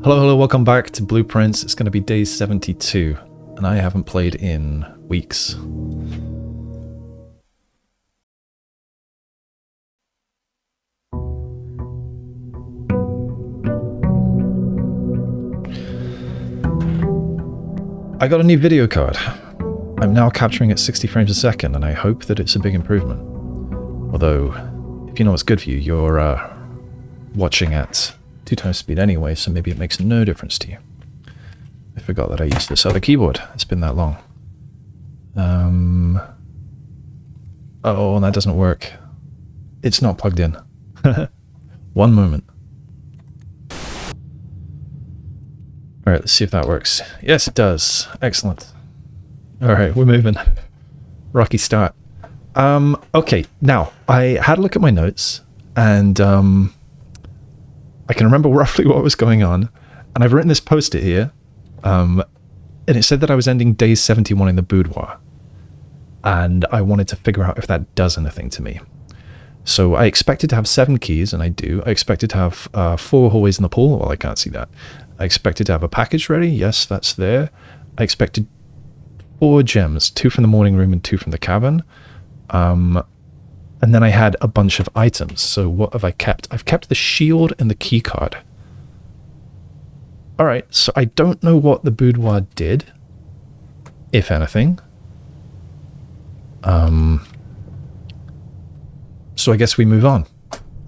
Hello, hello, welcome back to Blueprints. It's going to be day 72, and I haven't played in weeks. I got a new video card. I'm now capturing at 60 frames a second, and I hope that it's a big improvement. Although, if you know what's good for you, you're watching at 2 times speed anyway, so maybe it makes no difference to you. I forgot that I used this other keyboard. It's been that long. Oh, that doesn't work. It's not plugged in. One moment. Alright, let's see if that works. Yes, it does. Excellent. Alright, we're moving. Rocky start. Okay, now, I had a look at my notes, and I can remember roughly what was going on, and I've written this post-it here, and it said that I was ending day 71 in the Boudoir, and I wanted to figure out if that does anything to me. So I expected to have 7 keys, and I do. I expected to have 4 hallways in the pool. Well, I can't see that. I expected to have a package ready. Yes, that's there. I expected 4 gems, 2 from the morning room and 2 from the cabin. And then I had a bunch of items. So what have I kept? I've kept the shield and the key card. Alright, so I don't know what the Boudoir did, if anything. So I guess we move on.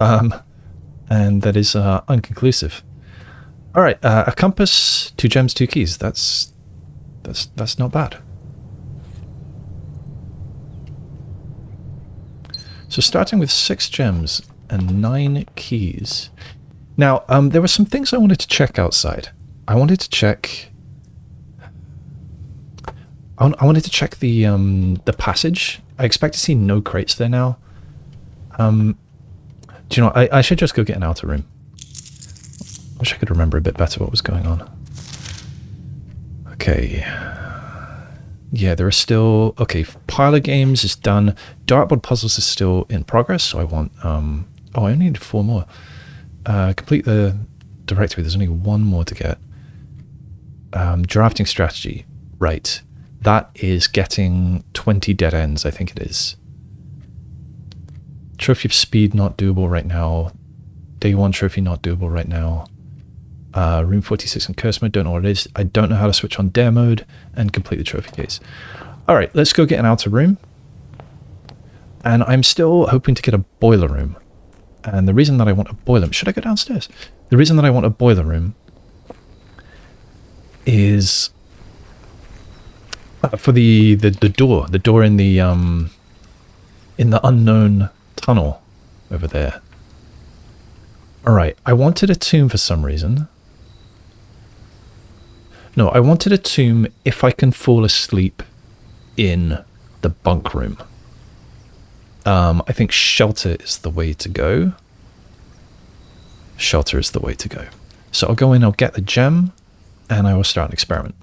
And that is unconclusive. Alright, a compass, 2 gems, 2 keys. That's not bad. So starting with 6 gems and 9 keys. Now, there were some things I wanted to check outside. I wanted to check... I wanted to check the passage. I expect to see no crates there now. Do you know, I should just go get an outer room. I wish I could remember a bit better what was going on. Okay... Yeah, there are still... Okay, Parlor Games is done. Dartboard Puzzles is still in progress, so I want... Oh, I only need 4 more. Complete the directory. There's only 1 more to get. Drafting Strategy. Right. That is getting 20 dead ends, I think it is. Trophy of Speed, not doable right now. Day 1 trophy, not doable right now. Room 46 in curse mode, don't know what it is. I don't know how to switch on dare mode and complete the trophy case. Alright, let's go get an outer room. And I'm still hoping to get a boiler room. And the reason that I want a boiler room... Should I go downstairs? The reason that I want a boiler room is for the door in the unknown tunnel over there. Alright, I wanted a tomb for some reason. No, I wanted a tomb if I can fall asleep in the bunk room. I think shelter is the way to go. Shelter is the way to go. So I'll go in, I'll get the gem, and I will start an experiment.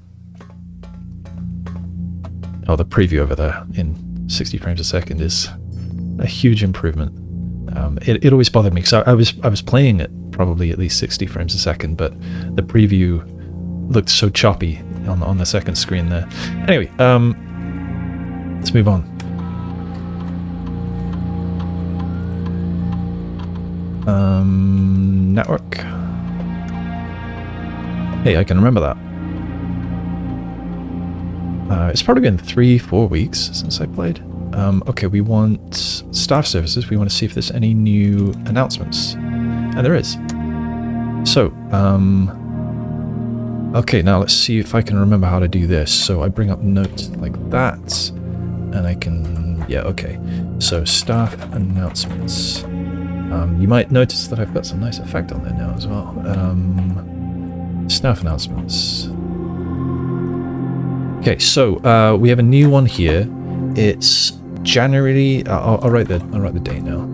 Oh, the preview over there in 60 frames a second is a huge improvement. It always bothered me because I was playing it probably at least 60 frames a second, but the preview looked so choppy on the second screen there. Anyway, let's move on. Network. Hey, I can remember that. It's probably been 3-4 weeks since I played. Okay, we want staff services. We want to see if there's any new announcements. And there is. So, okay, now let's see if I can remember how to do this. So I bring up notes like that, and I can... Yeah, okay. So, staff announcements. You might notice that I've got some nice effect on there now as well. Staff announcements. Okay, so we have a new one here. It's January. I'll write the date now.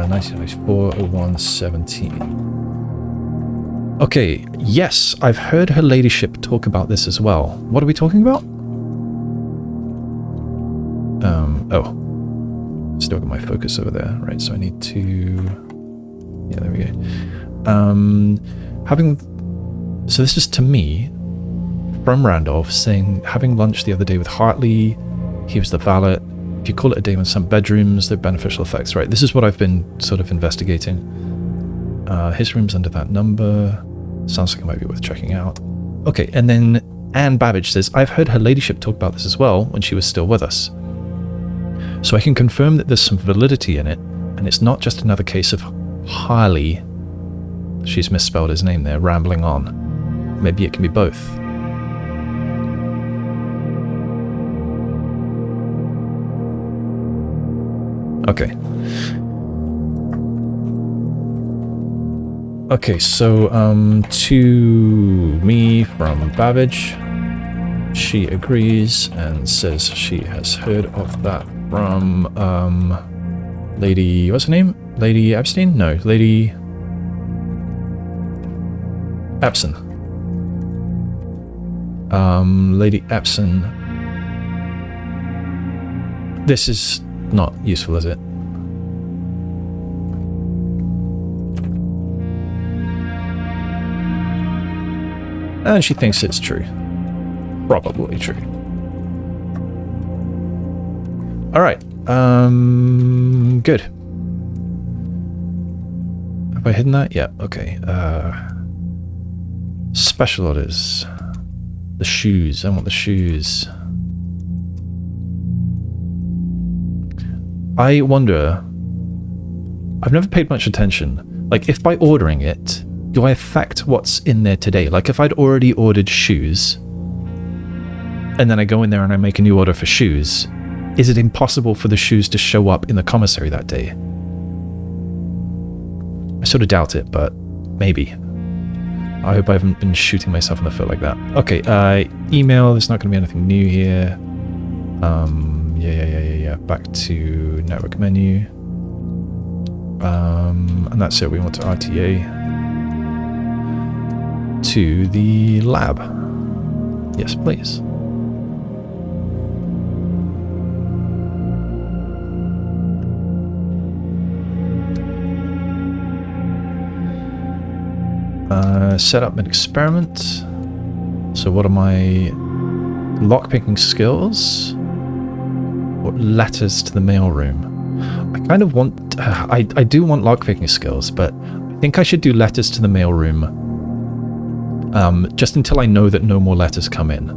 1994/01/17. Okay. Yes, I've heard her ladyship talk about this as well. What are we talking about? Oh, still got my focus over there. Right. So I need to. Yeah, there we go. Having So this is to me from Randolph saying, having lunch the other day with Hartley, he was the valet. If you call it a day with some bedrooms, they're beneficial effects, right? This is what I've been sort of investigating. His room's under that number. Sounds like it might be worth checking out. Okay, and then Anne Babbage says, I've heard her ladyship talk about this as well when she was still with us. So I can confirm that there's some validity in it, and it's not just another case of Harley, she's misspelled his name there, rambling on. Maybe it can be both. Okay. Okay, so, to me from Babbage, she agrees and says she has heard of that from, Lady, what's her name? Lady Epstein? No, Lady Epson. Lady Epson. This is not useful, is it? And she thinks it's true. Probably true. Alright. Good. Have I hidden that? Yeah, okay. Special orders. The shoes. I want the shoes. I wonder... I've never paid much attention. Like, if by ordering it, do I affect what's in there today? Like, if I'd already ordered shoes, and then I go in there and I make a new order for shoes, is it impossible for the shoes to show up in the commissary that day? I sort of doubt it, but maybe. I hope I haven't been shooting myself in the foot like that. Okay, email, there's not going to be anything new here. Yeah. Back to network menu. And that's it, we want to RTA to the lab. Yes, please. Set up an experiment. So what are my lockpicking skills? What letters to the mailroom? I kind of want... I do want lockpicking skills, but I think I should do letters to the mailroom just until I know that no more letters come in.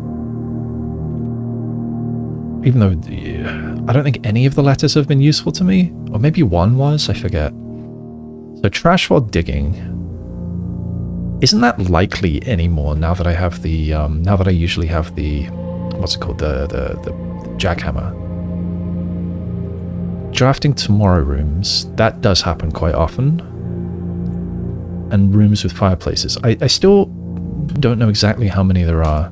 Even though I don't think any of the letters have been useful to me. Or maybe one was, I forget. So trash while digging... Isn't that likely anymore now that I have the, now that I usually have the, what's it called, the jackhammer? Drafting tomorrow rooms, that does happen quite often. And rooms with fireplaces. I still don't know exactly how many there are.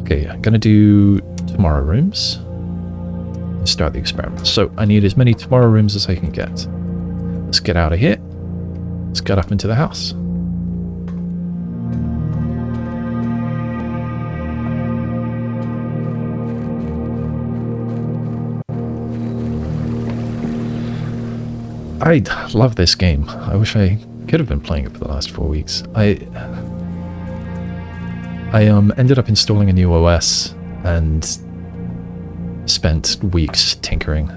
Okay, I'm going to do tomorrow rooms. And start the experiment. So I need as many tomorrow rooms as I can get. Let's get out of here. Let's get up into the house. I love this game. I wish I could have been playing it for the last 4 weeks. I ended up installing a new OS and spent weeks tinkering.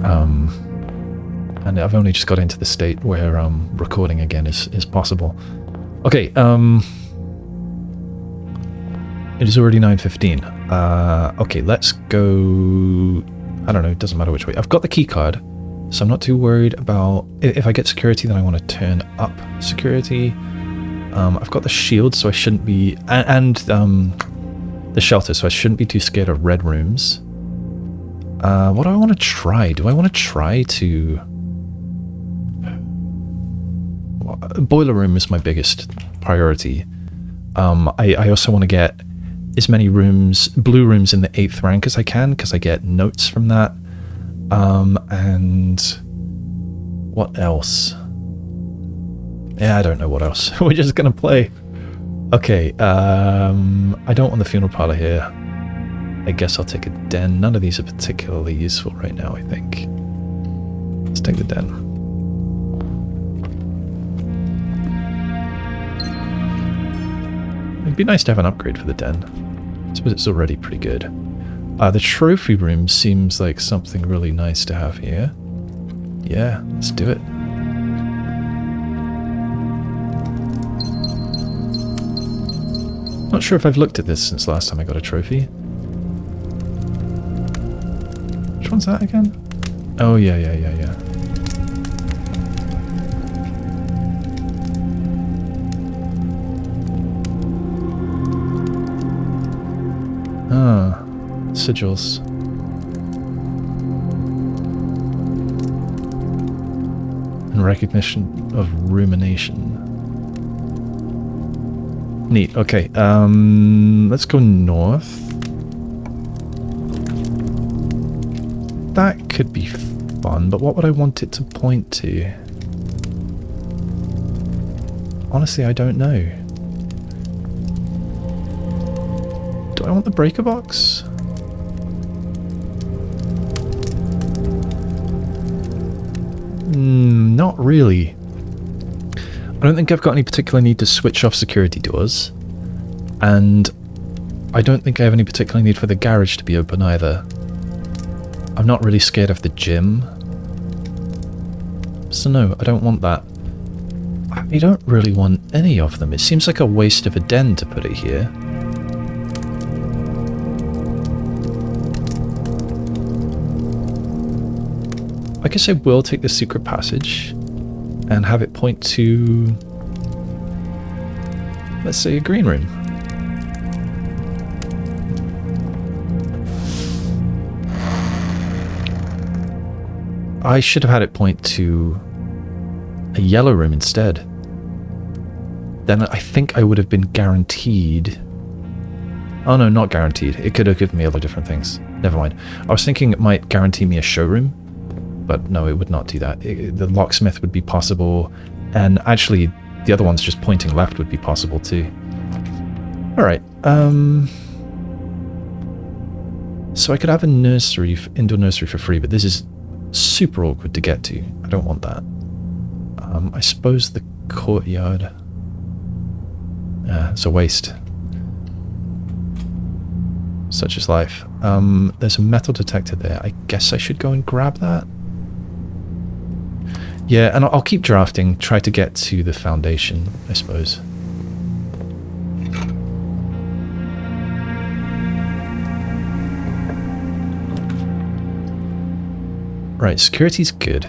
And I've only just got into the state where recording again is possible. Okay, it is already 9:15. Okay, let's go... I don't know, it doesn't matter which way. I've got the key card, so I'm not too worried about... If I get security, then I want to turn up security. I've got the shield, so I shouldn't be... And the shelter, so I shouldn't be too scared of red rooms. What do I want to try? Do I want to try to... Boiler room is my biggest priority. I also want to get as many rooms, blue rooms in the 8th rank as I can, because I get notes from that. And what else? Yeah, I don't know what else. We're just gonna play. Okay, I don't want the funeral parlor here. I guess I'll take a den. None of these are particularly useful right now, I think. Let's take the den. It'd be nice to have an upgrade for the den. I suppose it's already pretty good. The trophy room seems like something really nice to have here. Yeah, let's do it. Not sure if I've looked at this since last time I got a trophy. Which one's that again? Oh, yeah. Ah, sigils. And recognition of rumination. Neat. Okay. Let's go north. That could be fun, but what would I want it to point to? Honestly, I don't know. Do I want the breaker box? Not really. I don't think I've got any particular need to switch off security doors. And I don't think I have any particular need for the garage to be open either. I'm not really scared of the gym. So no, I don't want that. I don't really want any of them. It seems like a waste of a den to put it here. I guess I will take the secret passage and have it point to, let's say, a green room. I should have had it point to a yellow room instead. Then I think I would have been guaranteed. Oh no, not guaranteed. It could have given me other different things. Never mind. I was thinking it might guarantee me a showroom. But no, it would not do that. The locksmith would be possible, and actually the other ones just pointing left would be possible too. Alright, so I could have a nursery, indoor nursery for free, but this is super awkward to get to. I don't want that. I suppose the courtyard... it's a waste. Such is life. There's a metal detector there. I guess I should go and grab that. Yeah, and I'll keep drafting, try to get to the foundation, I suppose. Right, security's good.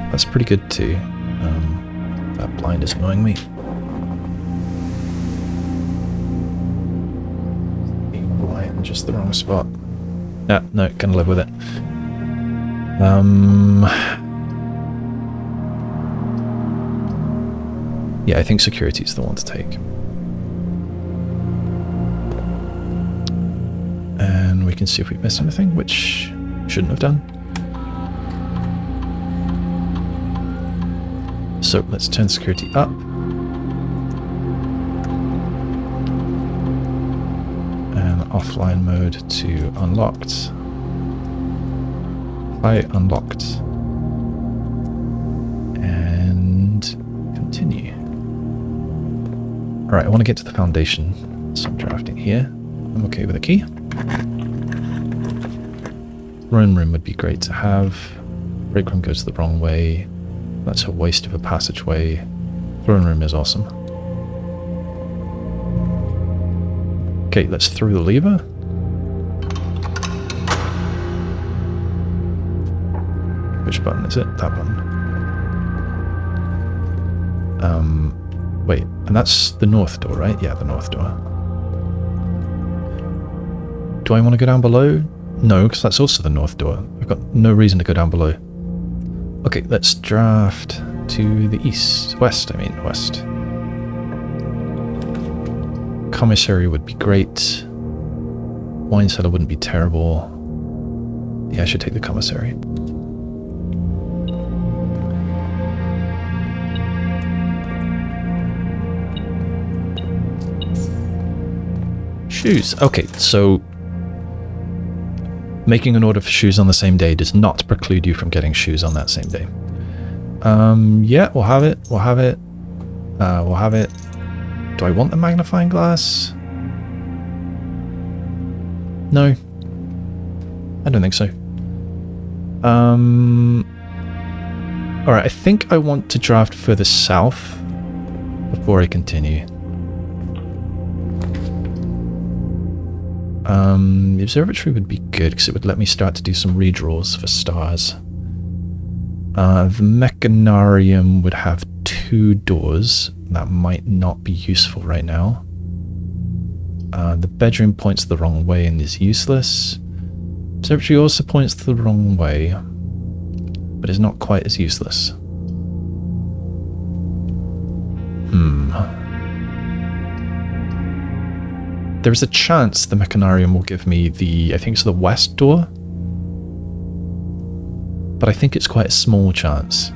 That's pretty good too. That blind is annoying me. Blind, just the wrong spot. No, gonna live with it. Yeah, I think security is the one to take. And we can see if we missed anything, which shouldn't have done. So let's turn security up. And offline mode to unlocked. Apply unlocked. And continue. Alright, I want to get to the foundation. So I'm drafting here. I'm okay with a key. Throne room would be great to have. Break room goes the wrong way. That's a waste of a passageway. Throne room is awesome. Okay, let's throw the lever. Which button is it? That button. Wait, and that's the north door, right? Yeah, the north door. Do I want to go down below? No, because that's also the north door. I've got no reason to go down below. Okay, let's draft to the east. West. Commissary would be great. Wine cellar wouldn't be terrible. Yeah, I should take the commissary. Shoes. Okay, so making an order for shoes on the same day does not preclude you from getting shoes on that same day. Yeah, we'll have it. We'll have it. We'll have it. Do I want the magnifying glass? No. I don't think so. Alright, I think I want to draft further south before I continue. The observatory would be good because it would let me start to do some redraws for stars. The mechanarium would have 2 doors. That might not be useful right now. The bedroom points the wrong way and is useless. Observatory also points the wrong way, but is not quite as useless. There is a chance the mechanarium will give me the, I think it's the west door, but I think it's quite a small chance.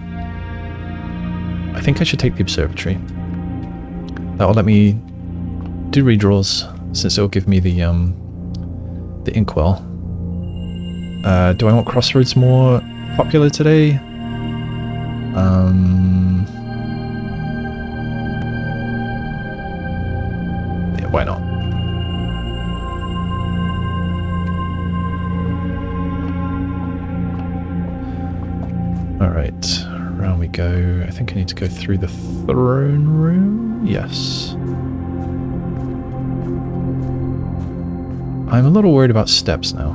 I think I should take the observatory. That will let me do redraws, since it will give me the inkwell. Do I want Crossroads more popular today? Yeah, why not? Alright, around we go. I think I need to go through the throne room. Yes. I'm a little worried about steps now.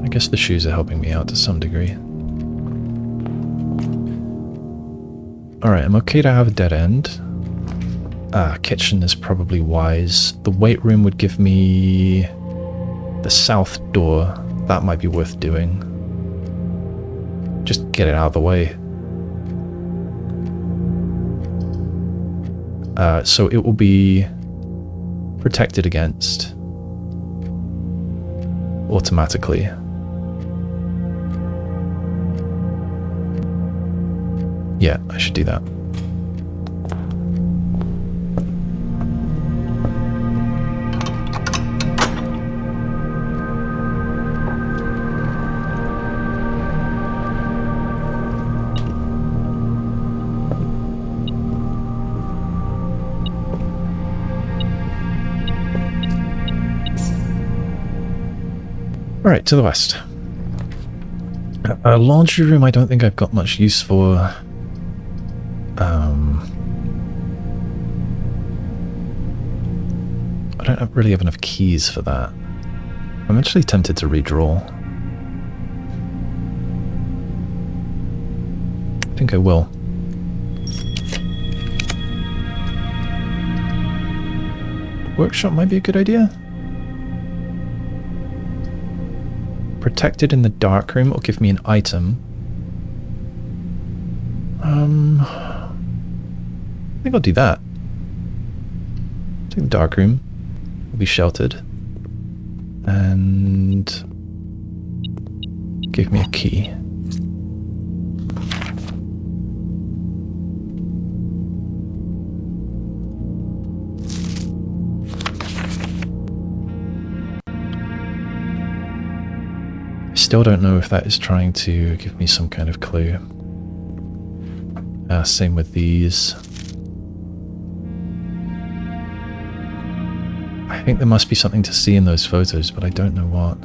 I guess the shoes are helping me out to some degree. Alright, I'm okay to have a dead end. Kitchen is probably wise. The weight room would give me the south door. That might be worth doing. Just get it out of the way. So it will be protected against automatically. Yeah, I should do that. Alright, to the west. A laundry room I don't think I've got much use for. I don't really have enough keys for that. I'm actually tempted to redraw. I think I will. Workshop might be a good idea. Protected in the darkroom will give me an item. I think I'll do that. Take the darkroom. Will be sheltered. And give me a key. Still don't know if that is trying to give me some kind of clue. Same with these. I think there must be something to see in those photos, but I don't know what.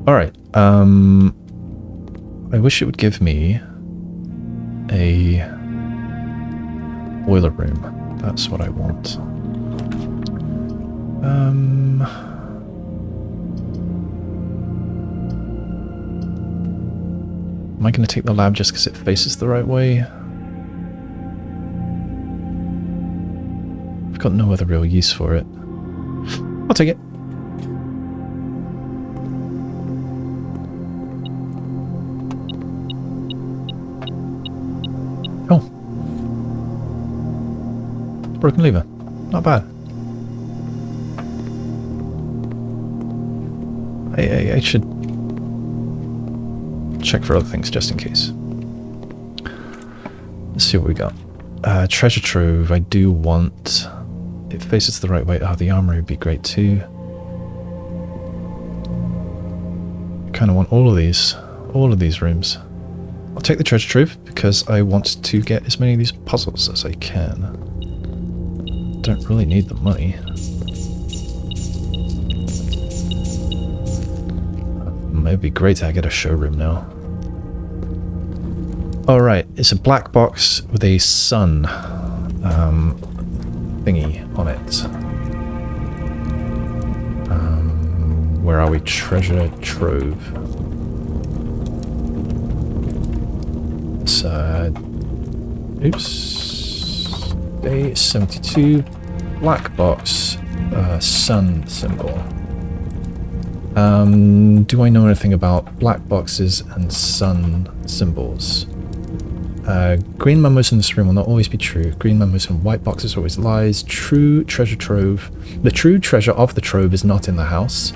Alright, I wish it would give me a boiler room. That's what I want. Am I going to take the lab just because it faces the right way? I've got no other real use for it. I'll take it. Oh. Broken lever. Not bad. I should check for other things just in case. Let's see what we got. Treasure trove, I do want... It faces the right way. Oh, the armory would be great too. I kind of want all of these rooms. I'll take the treasure trove because I want to get as many of these puzzles as I can. Don't really need the money. It'd be great to get a showroom now. Alright, it's a black box with a sun thingy on it. Where are we? Treasure trove. It's, oops. Day 72. Black box. Sun symbol. Do I know anything about black boxes and sun symbols? Green memos in this room will not always be true. Green memos and white boxes are always lies. True treasure trove. The true treasure of the trove is not in the house.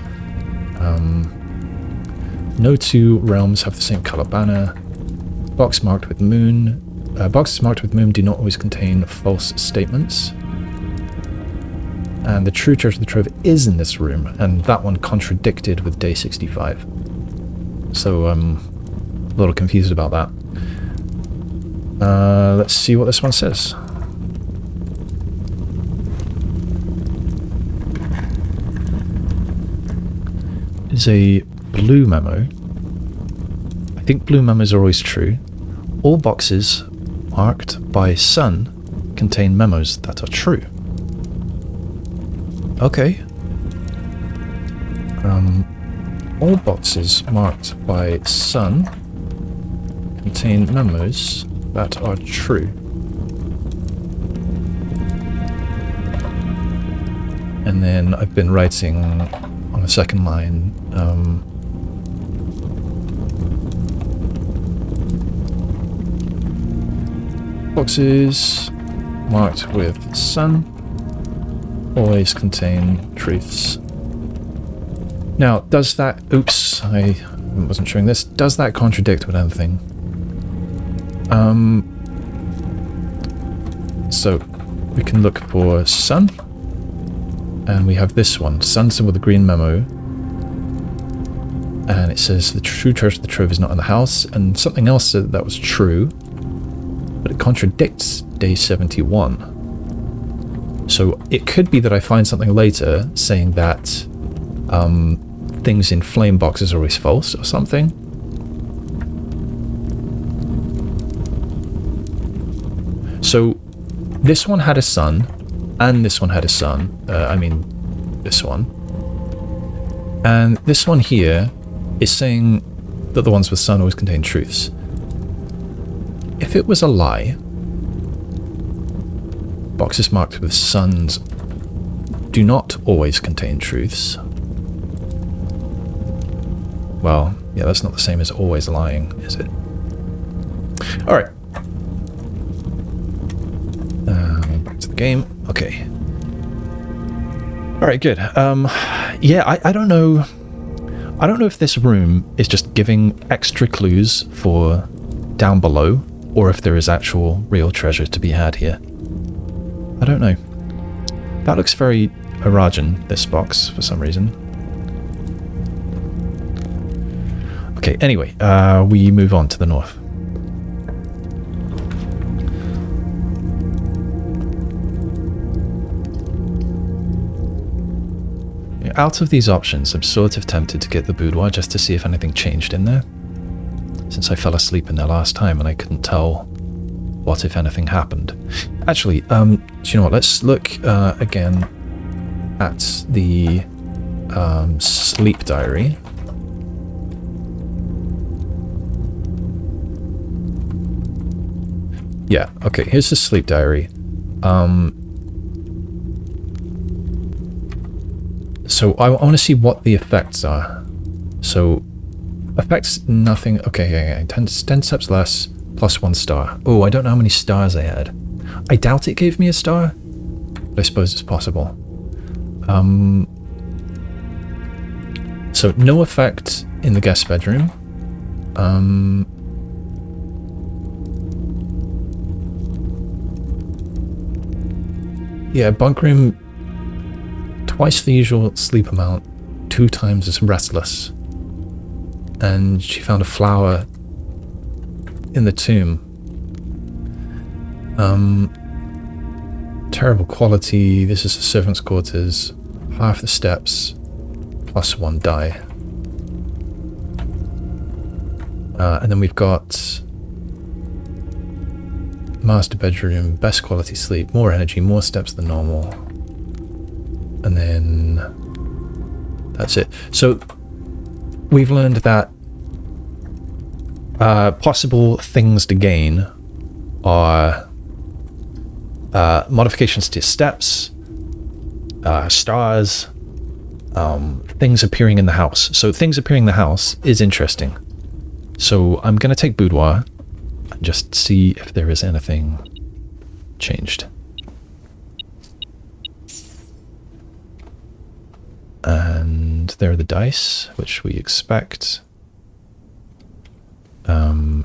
No two realms have the same color banner. Box marked with moon. Boxes marked with moon do not always contain false statements. And the true treasure of the trove is in this room, and that one contradicted with day 65. So I'm a little confused about that. Let's see what this one says. It's a blue memo. I think blue memos are always true. All boxes marked by sun contain memos that are true. Okay. All boxes marked by sun contain memos that are true. And then I've been writing on the second line, boxes marked with sun always contain truths. Now, does that... Oops, I wasn't showing this. Does that contradict with anything? So, we can look for sun. And we have this one. Sun symbol with a green memo. And it says the true treasure of the trove is not in the house. And something else said that was true. But it contradicts day 71. So it could be that I find something later saying that things in flame boxes are always false or something. So this one had a sun, and this one had a sun. I mean, this one. And this one here is saying that the ones with sun always contain truths. If it was a lie, boxes marked with suns do not always contain truths. Well, yeah, that's not the same as always lying, is it? Alright. Back to the game. Okay. Alright, good. Yeah, I don't know. I don't know if this room is just giving extra clues for down below, or if there is actual real treasure to be had here. I don't know. That looks very Arajan, this box, for some reason. Okay, anyway, we move on to the north. Out of these options, I'm sort of tempted to get the boudoir just to see if anything changed in there. Since I fell asleep in there last time and I couldn't tell what, if anything, happened. Actually, do you know what? Let's look again at the sleep diary. Yeah, okay, here's the sleep diary. So I want to see what the effects are. So, effects, nothing. Okay, 10 steps less, plus 1 star. Oh, I don't know how many stars I had. I doubt it gave me a star, but I suppose it's possible. So, no effect in the guest bedroom. Yeah, bunk room, twice the usual sleep amount, 2 times as restless. And she found a flower in the tomb. Terrible quality. This is the servants' quarters. Half the steps, plus 1 die. And then we've got master bedroom, best quality sleep, more energy, more steps than normal. And then that's it. So we've learned that possible things to gain are modifications to steps, stars, things appearing in the house. So things appearing in the house is interesting. So I'm going to take Boudoir and just see if there is anything changed. And there are the dice, which we expect.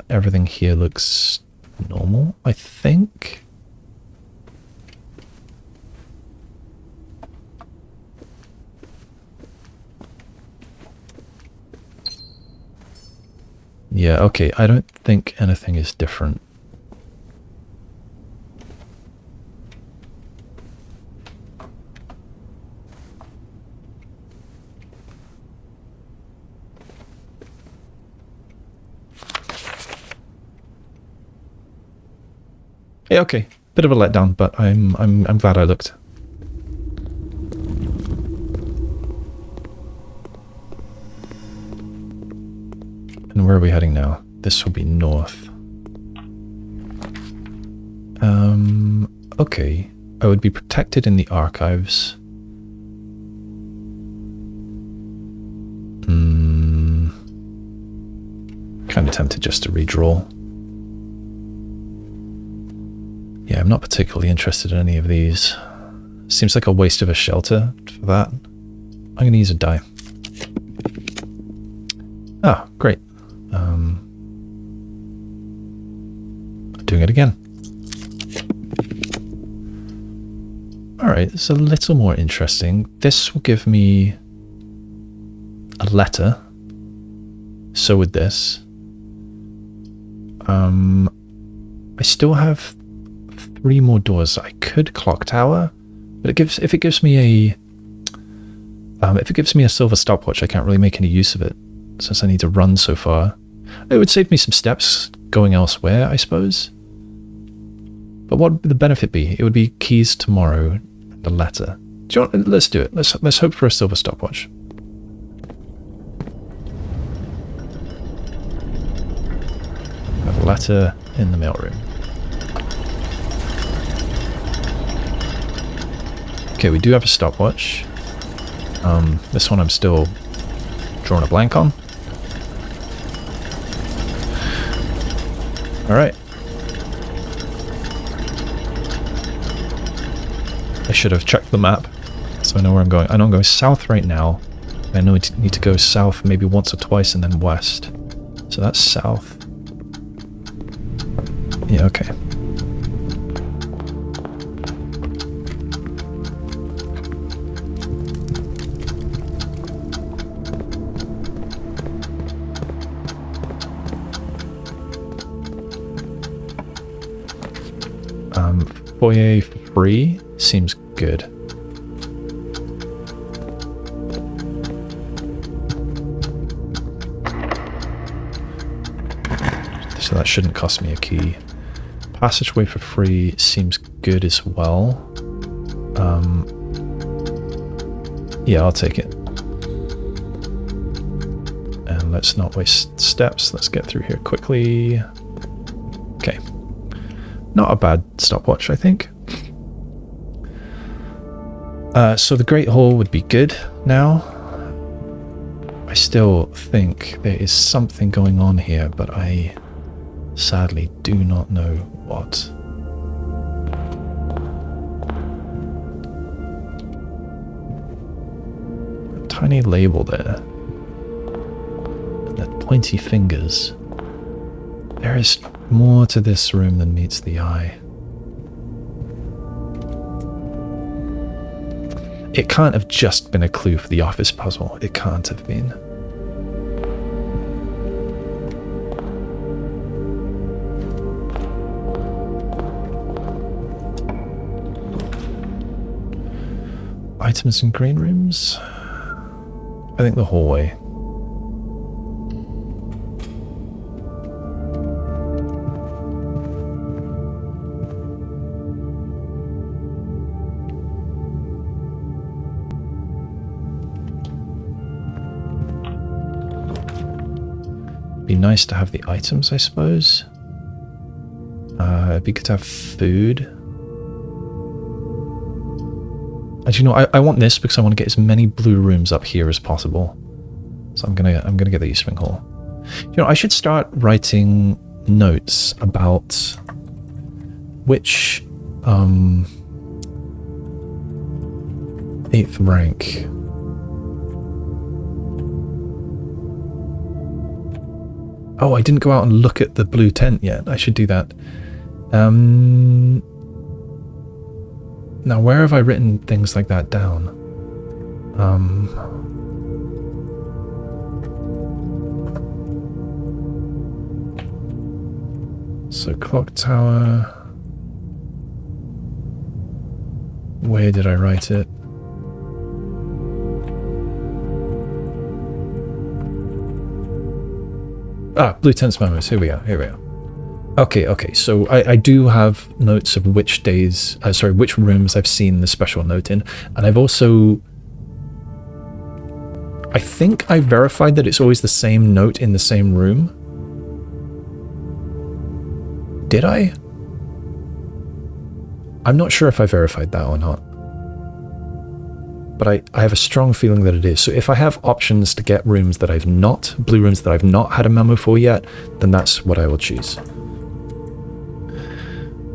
Everything here looks normal, I think. Yeah, okay, I don't think anything is different. Yeah, okay. Bit of a letdown, but I'm glad I looked. And where are we heading now? This will be north. Okay. I would be protected in the archives. Kind of tempted just to redraw. Yeah, I'm not particularly interested in any of these. Seems like a waste of a shelter for that. I'm going to use a die. Ah, great. Doing it again. Alright, it's a little more interesting. This will give me a letter. So would this. I still have 3 more doors. I could clock tower, but if it gives me a silver stopwatch, I can't really make any use of it since I need to run so far. It would save me some steps going elsewhere, I suppose. But what would the benefit be? It would be keys tomorrow and a letter. Do you want, let's do it. Let's hope for a silver stopwatch. I have a letter in the mailroom. Okay, we do have a stopwatch. This one I'm still drawing a blank on. Alright. I should have checked the map, so I know where I'm going. I know I'm going south right now. I know I need to go south maybe once or twice and then west. So that's south. Yeah, okay. Foyer for free seems good. So that shouldn't cost me a key. Passageway for free seems good as well. Yeah, I'll take it. And let's not waste steps. Let's get through here quickly. Okay. Not a bad stopwatch, I think. So the Great Hall would be good now. I still think there is something going on here, but I sadly do not know what. A tiny label there. And the pointy fingers. There is more to this room than meets the eye. It can't have just been a clue for the office puzzle. It can't have been. Items in green rooms? I think the hallway. Be nice to have the items, I suppose. It'd be good to have food. As you know, I want this because I want to get as many blue rooms up here as possible. So I'm gonna get the East Wing Hall. You know, I should start writing notes about which 8th rank. Oh, I didn't go out and look at the blue tent yet. I should do that. Now, where have I written things like that down? So, clock tower. Where did I write it? Ah, blue tents memos. Here we are. Here we are. Okay, so I do have notes of which days, which rooms I've seen the special note in, and I've also, I think I verified that it's always the same note in the same room. Did I? I'm not sure if I verified that or not, but I have a strong feeling that it is. So if I have options to get rooms that I've not, blue rooms that I've not had a memo for yet, then that's what I will choose.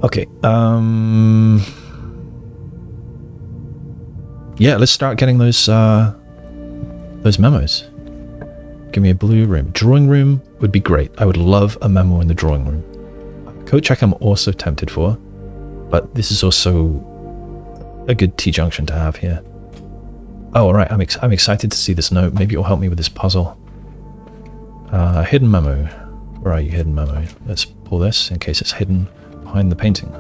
Okay, yeah, let's start getting those memos. Give me a blue room. Drawing room would be great. I would love a memo in the drawing room. Coat check I'm also tempted for, but this is also a good T-junction to have here. Oh, alright, I'm excited to see this note. Maybe it'll help me with this puzzle. Hidden memo. Where are you, hidden memo? Let's pull this in case it's hidden behind the painting.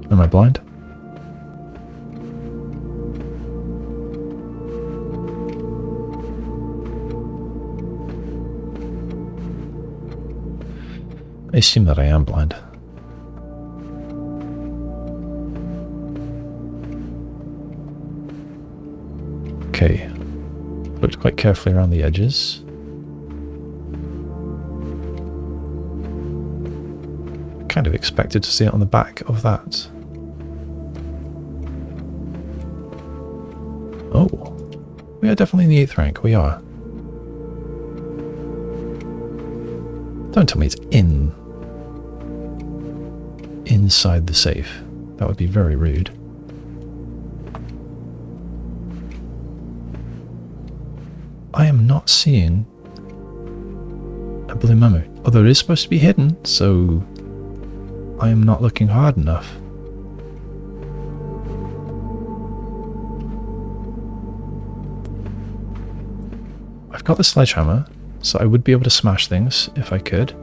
Am I blind? I assume that I am blind. Okay, looked quite carefully around the edges. Kind of expected to see it on the back of that. Oh, we are definitely in the 8th rank, we are. Don't tell me it's inside the safe. That would be very rude. I am not seeing a blue memo, although it is supposed to be hidden, so I am not looking hard enough. I've got the sledgehammer, so I would be able to smash things if I could.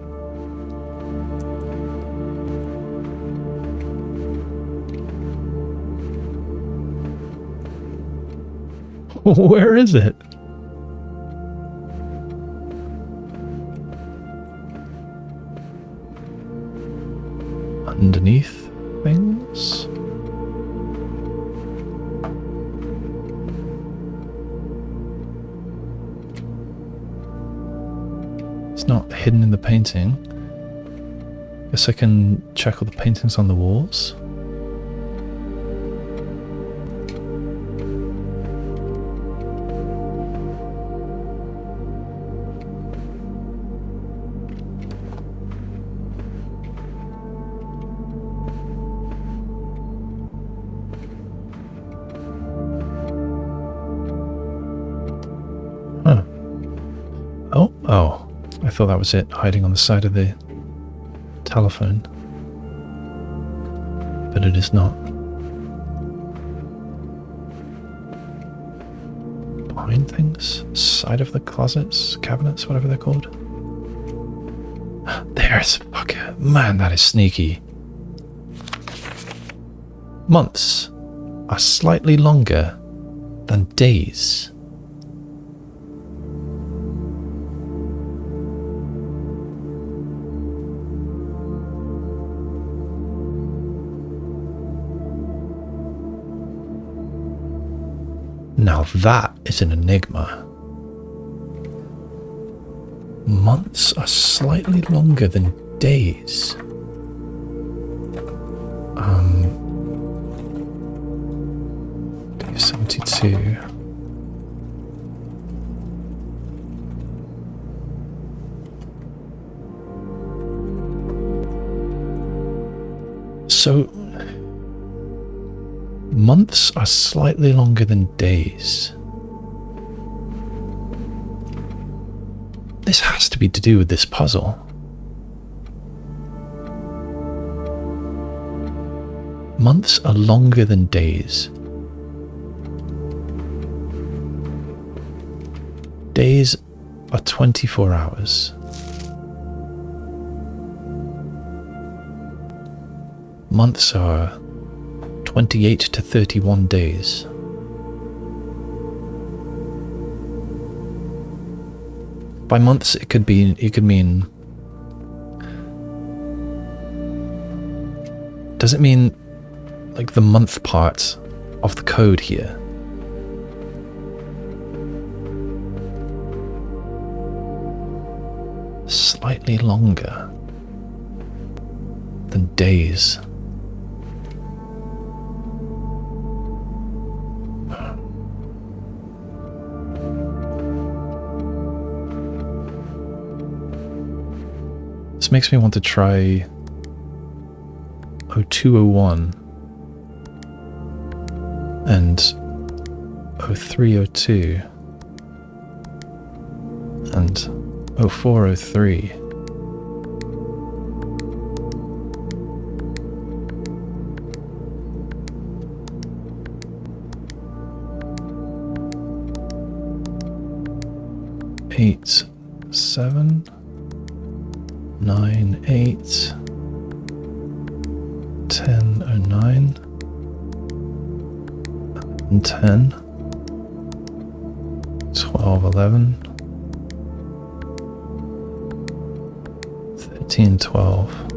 Where is it? Underneath things? It's not hidden in the painting. Guess I can check all the paintings on the walls. No? Oh, I thought that was it, hiding on the side of the telephone. But it is not. Behind things? Side of the closets? Cabinets? Whatever they're called? There's a fucker. Man, that is sneaky. Months are slightly longer than days. Now that is an enigma. Months are slightly longer than days. Day 72. So, months are slightly longer than days. This has to be to do with this puzzle. Months are longer than days. Days are 24 hours. Months are 28 to 31 days. By months, it could mean. Does it mean like the month part of the code here? Slightly longer than days. This makes me want to try 0201 and 0302 and 0403. Eight, 7, 9, 8, 1009 and 10, 12, 11, 13, 12.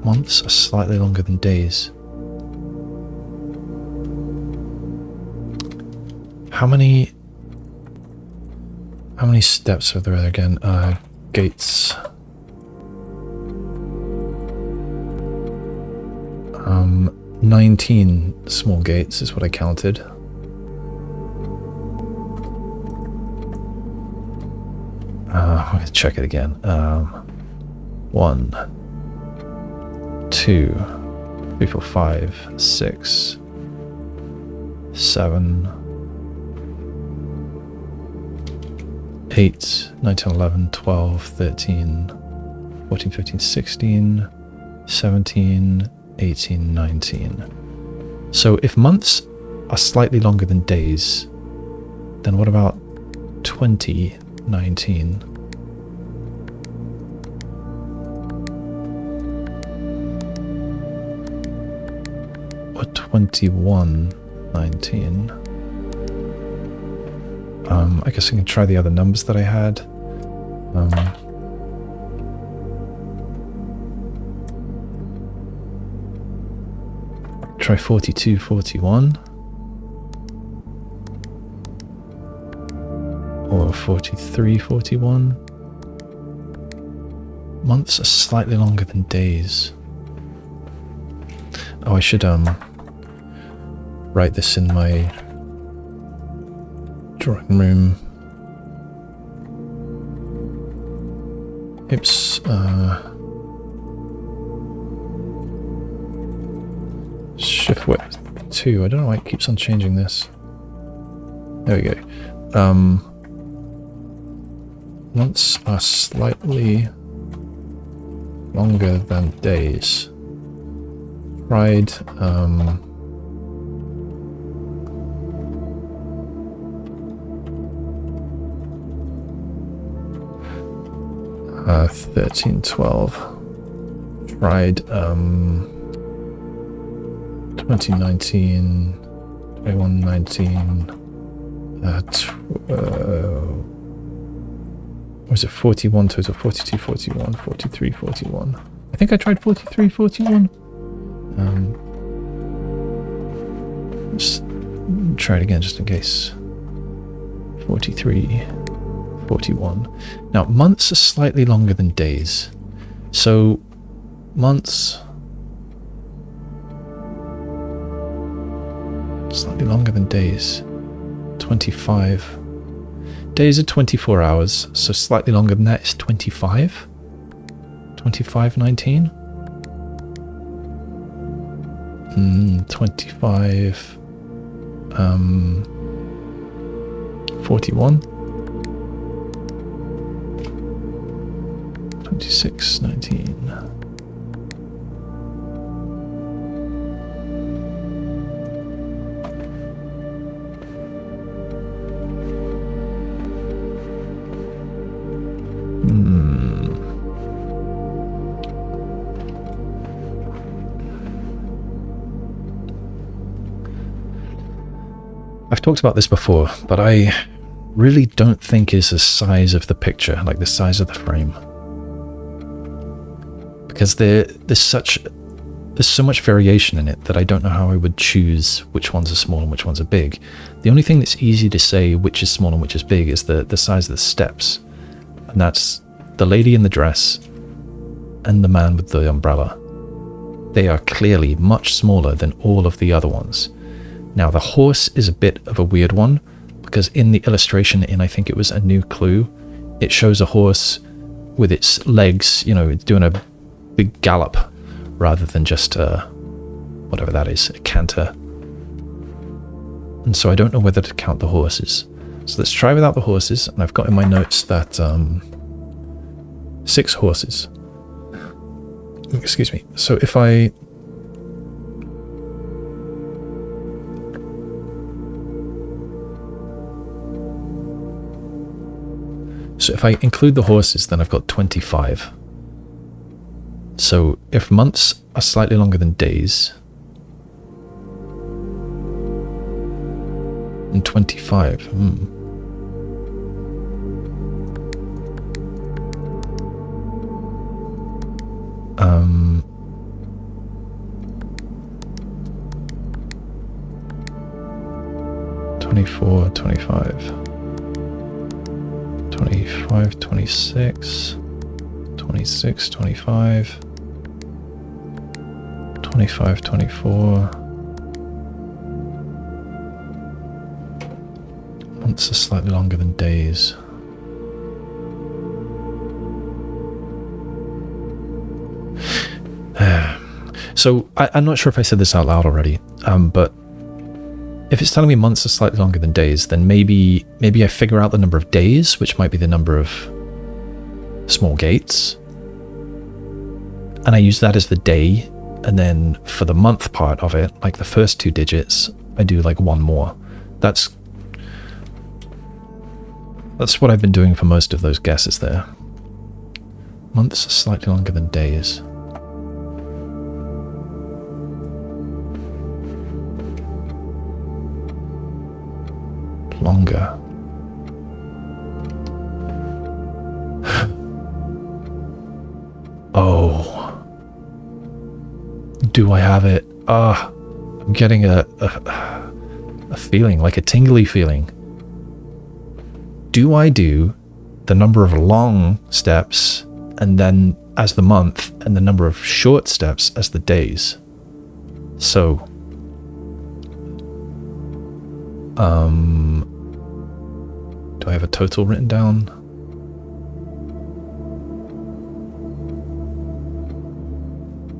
Months are slightly longer than days. How many steps are there again? Gates. 19 small gates is what I counted. I'm going to check it again. 1, 2, 3, 4, 5, 6, 7, 8, 9, 10, 11, 12, 13, 14, 15, 16, 17, 18, 19. So if months are slightly longer than days, then what about 2019? Or 2119? I guess I can try the other numbers that I had. Try 4241 or 4341. Months are slightly longer than days. Oh, I should write this in my drawing room. Oops. Shift width 2. I don't know why it keeps on changing this. There we go. Months are slightly longer than days. Tried, 1312. Tried 2019, 2119, was it 41 total? 42, 41, 43, 41. I think I tried 43, 41. Just try it again just in case. 43, 41. Now, months are slightly longer than days. So, months... slightly longer than days. 25. Days are 24 hours, so slightly longer than that is 25. 2519. 25. 41. 2619. I've talked about this before, but I really don't think it's the size of the picture, like the size of the frame. Because there's so much variation in it that I don't know how I would choose which ones are small and which ones are big. The only thing that's easy to say which is small and which is big is the size of the steps. And that's the lady in the dress and the man with the umbrella. They are clearly much smaller than all of the other ones. Now, the horse is a bit of a weird one, because in the illustration in, I think it was A New Clue, it shows a horse with its legs, you know, doing a big gallop, rather than just whatever that is, a canter. And so I don't know whether to count the horses. So let's try without the horses, and I've got in my notes that 6 horses. Excuse me. So if I... So if I include the horses, then I've got 25. So if months are slightly longer than days, and 25, 24, 25. 25, 26, 26, 25, 25, 24. Months are slightly longer than days. So, I'm not sure if I said this out loud already, but if it's telling me months are slightly longer than days, then maybe I figure out the number of days, which might be the number of small gates, and I use that as the day, and then for the month part of it, like the first 2 digits, I do like 1 more. That's what I've been doing for most of those guesses there. Months are slightly longer than days. Longer. Oh. Do I have it? I'm getting a feeling, like a tingly feeling. Do I do the number of long steps and then as the month, and the number of short steps as the days? So do I have a total written down?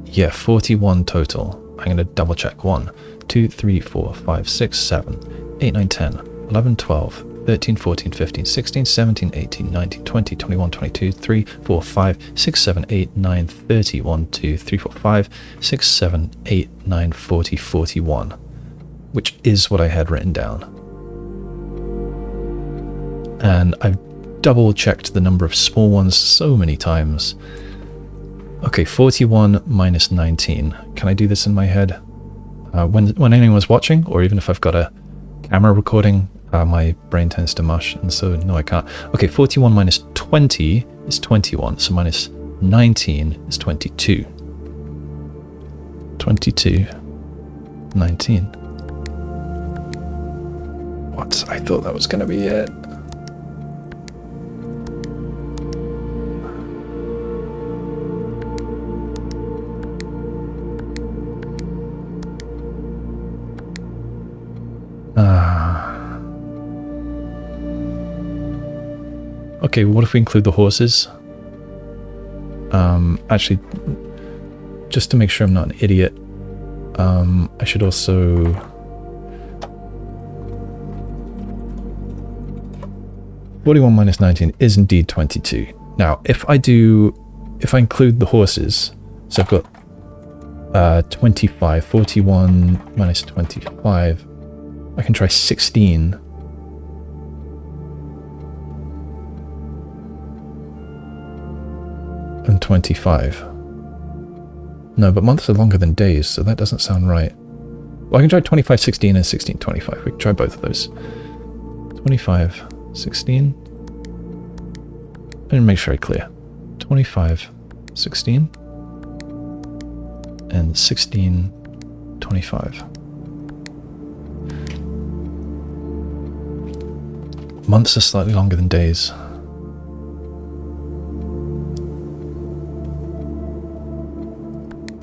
Yeah, 41 total. I'm going to double check. 1, 2, 3, 4, 5, 6, 7, 8, 9, 10, 11, 12, 13, 14, 15, 16, 17, 18, 19, 20, 21, 22, 3, 4, 5, 6, 7, 8, 9, 30, 1, 2, 3, 4, 5, 6, 7, 8, 9, 40, 41, which is what I had written down. And I've double checked the number of small ones so many times. Okay, 41 minus 19. Can I do this in my head? When anyone's watching, or even if I've got a camera recording, my brain tends to mush, and so no, I can't. Okay, 41 minus 20 is 21, so minus 19 is 22. 22, 19. What? I thought that was going to be it. Okay, what if we include the horses? Actually, just to make sure I'm not an idiot, I should also... (41 minus 19 is indeed 22. Now, if I include the horses, so I've got 25, 41 minus 25, I can try 16. And 25. No, but months are longer than days, so that doesn't sound right. Well, I can try 25, 16, and 16, 25. We can try both of those. 25, 16. And make sure I clear. 25, 16. And 16, 25. Months are slightly longer than days.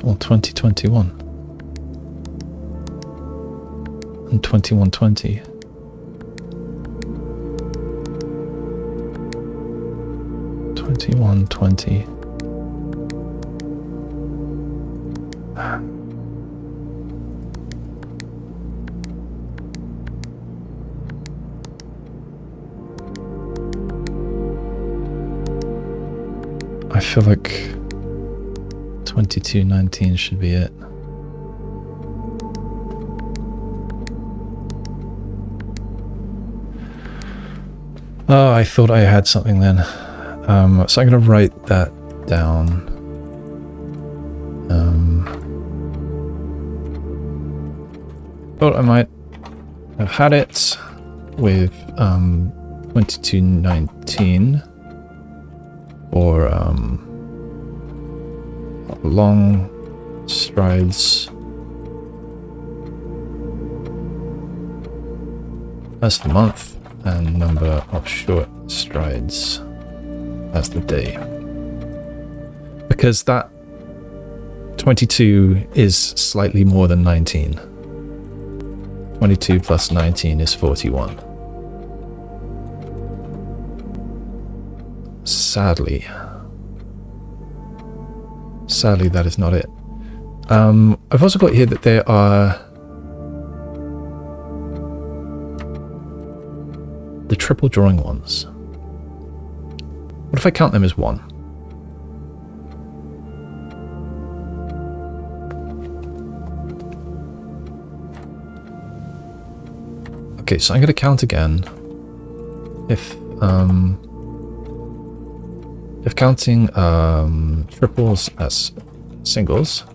Well, 2021 and 2120. I feel like 2219 should be it. Oh, I thought I had something then. So I'm going to write that down. Thought I might have had it with 2219 or long strides. That's the month, and number of short strides. That's the day. Because that 22 is slightly more than 19. 22 plus 19 is 41. Sadly, that is not it. I've also got here that there are the triple drawing ones. What if I count them as one? Okay, so I'm going to count again. If counting triples as singles,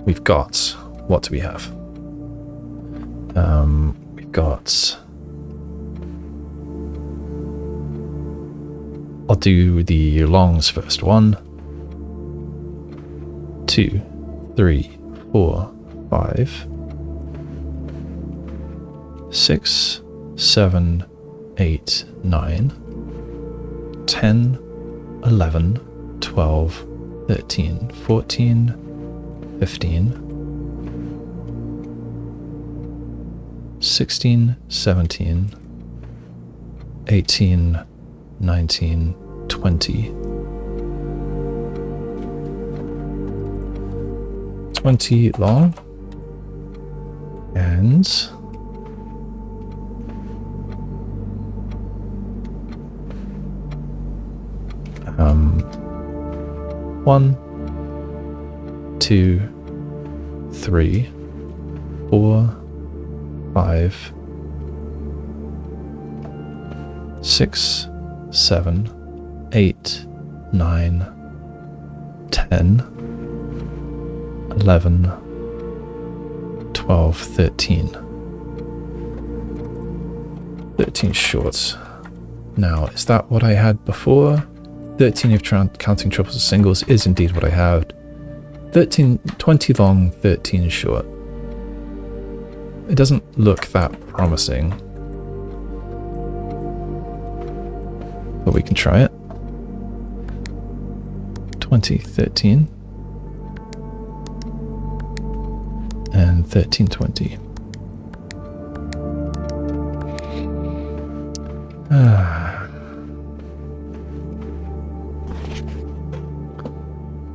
we've got, what do we have? We've got, I'll do the longs first. 1, 2, 3, 4, 5, 6, 7, 8, 9, 10, 11, 12, 13, 14, 15, 16, 17, 18, 19, 20. 20 long and 1, 2, 3, 4, 5, 6, 7, 8, 9, 10, 11, 12, 13. 13 shorts. Now, is that what I had before? 13 if counting triples and singles is indeed what I had. 20 long, 13 short. It doesn't look that promising. But we can try it. 20, 13. And 13, 20.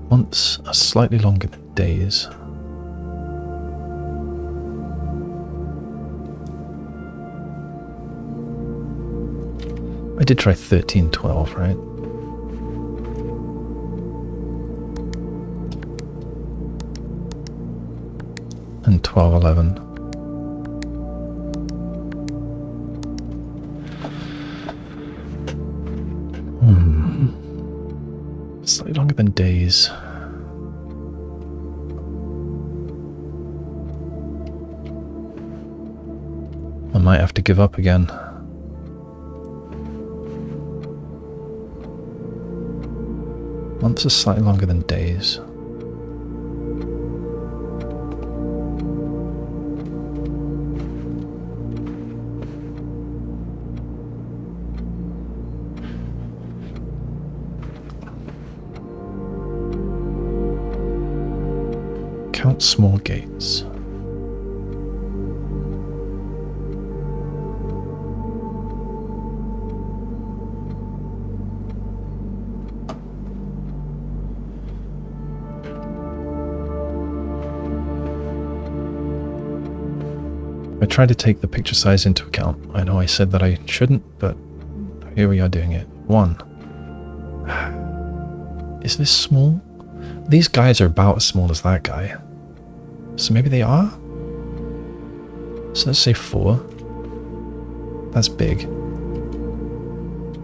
Months are slightly longer than days. I did try 13, 12, right? And 12, 11. Slightly longer than days. I might have to give up again. Months are slightly longer than days. Count small gates. I tried to take the picture size into account. I know I said that I shouldn't, but here we are doing it. 1. Is this small? These guys are about as small as that guy. So maybe they are? So let's say 4. That's big.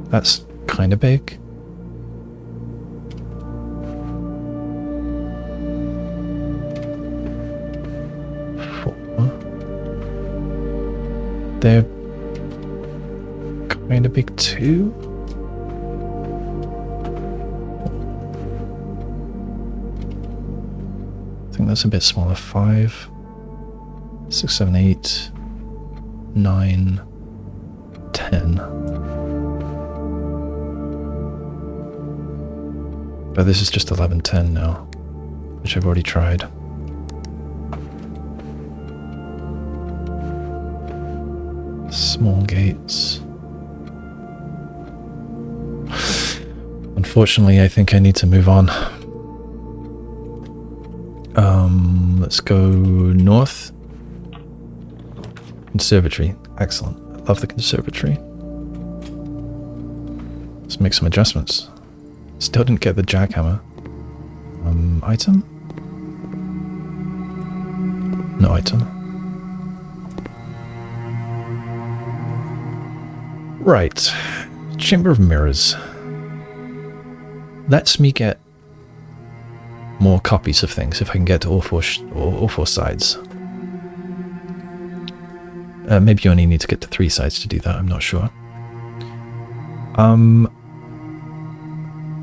That's kind of big. They're kind of big too. I think that's a bit smaller. 5, 6, 7, 8, 9, 10. But this is just 11, 10 now, which I've already tried. Small gates. Unfortunately, I think I need to move on. Let's go north. Conservatory. Excellent. I love the conservatory. Let's make some adjustments. Still didn't get the jackhammer. Item? No item. Right. Chamber of Mirrors. Lets me get more copies of things if I can get to all four sides. Maybe you only need to get to 3 sides to do that, I'm not sure.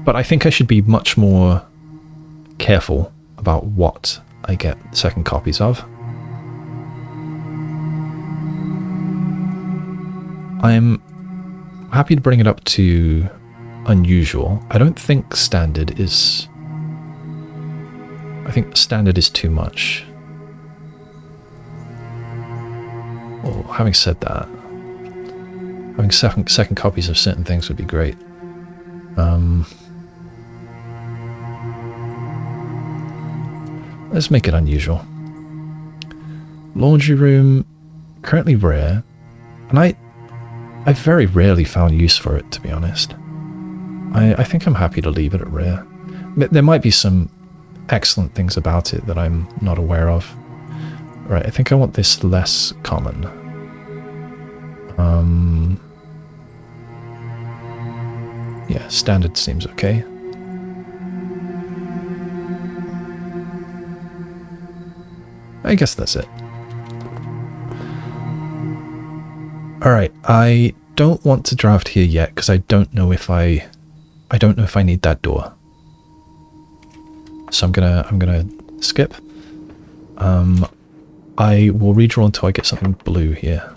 But I think I should be much more careful about what I get second copies of. I'm happy to bring it up to unusual. I don't think standard is... I think standard is too much. Well, having said that, having second copies of certain things would be great. Let's make it unusual. Laundry room, currently rare, and I very rarely found use for it, to be honest. I think I'm happy to leave it at rare. There might be some excellent things about it that I'm not aware of. Right, I think I want this less common. Yeah, standard seems okay. I guess that's it. Alright, I don't want to draft here yet because I don't know if I need that door. So I'm gonna skip. I will redraw until I get something blue here.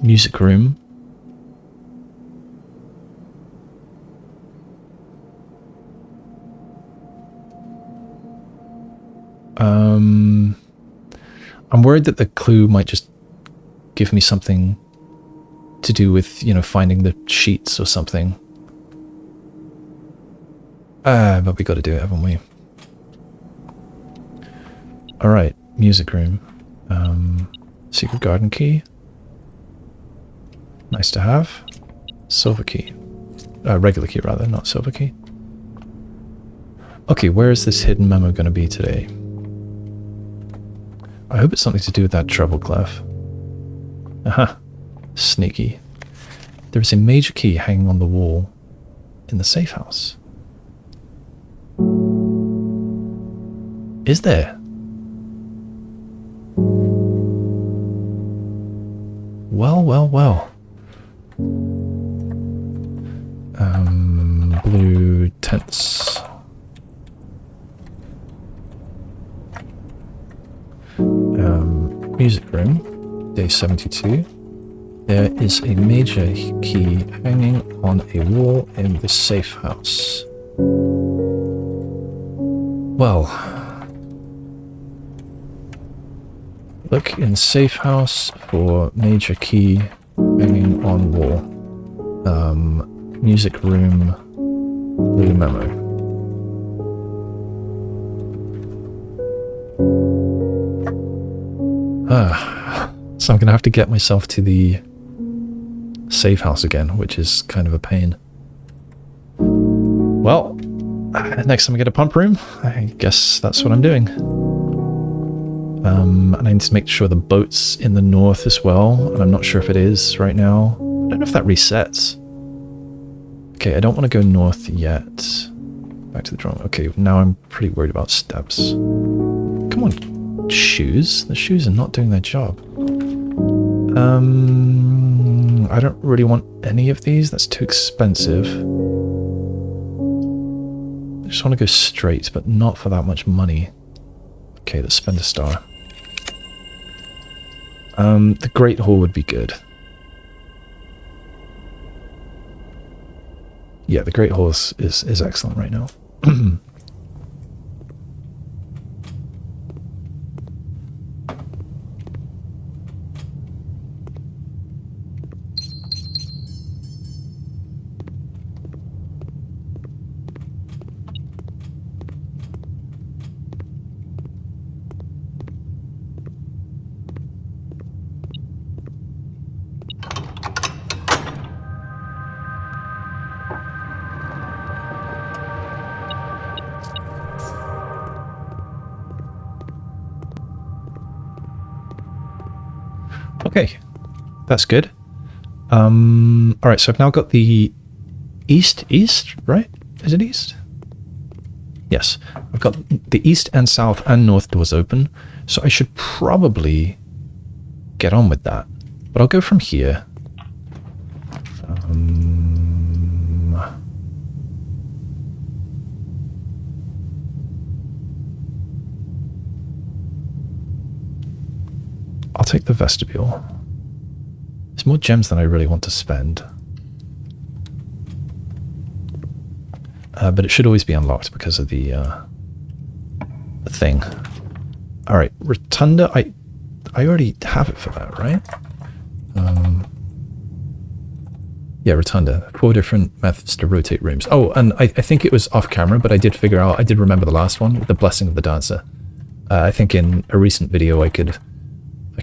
Music room. I'm worried that the clue might just give me something to do with, you know, finding the sheets or something. But we got to do it, haven't we? Alright, music room. Secret garden key. Nice to have. Silver key. Regular key, rather, not silver key. Okay, where is this hidden memo going to be today? I hope it's something to do with that treble clef. Aha. Sneaky. There is a major key hanging on the wall in the safe house. Is there? Well, well, well. Blue tents. Music room, day 72. There is a major key hanging on a wall in the safe house. Well, look in safe house for major key hanging on wall. Music room, blue memo. So I'm going to have to get myself to the safe house again, which is kind of a pain. Well, next time I get a pump room, I guess that's what I'm doing. And I need to make sure the boat's in the north as well, and I'm not sure if it is right now. I don't know if that resets. Okay, I don't want to go north yet. Back to the drawing. Okay, now I'm pretty worried about steps. Come on, shoes. The shoes are not doing their job. I don't really want any of these. That's too expensive. I just want to go straight, but not for that much money. Okay, let's spend a star. The Great Hall would be good. Yeah, the Great Hall is excellent right now. Okay, that's good. Alright, so I've now got the east, right? Is it east? Yes, I've got the east and south and north doors open, so I should probably get on with that. But I'll go from here. I'll take the vestibule. There's more gems than I really want to spend. But it should always be unlocked because of the thing. Alright, Rotunda, I already have it for that, right? Yeah, Rotunda. 4 different methods to rotate rooms. Oh, and I think it was off camera, but I did figure out, I did remember the last one, the Blessing of the Dancer. I think in a recent video I could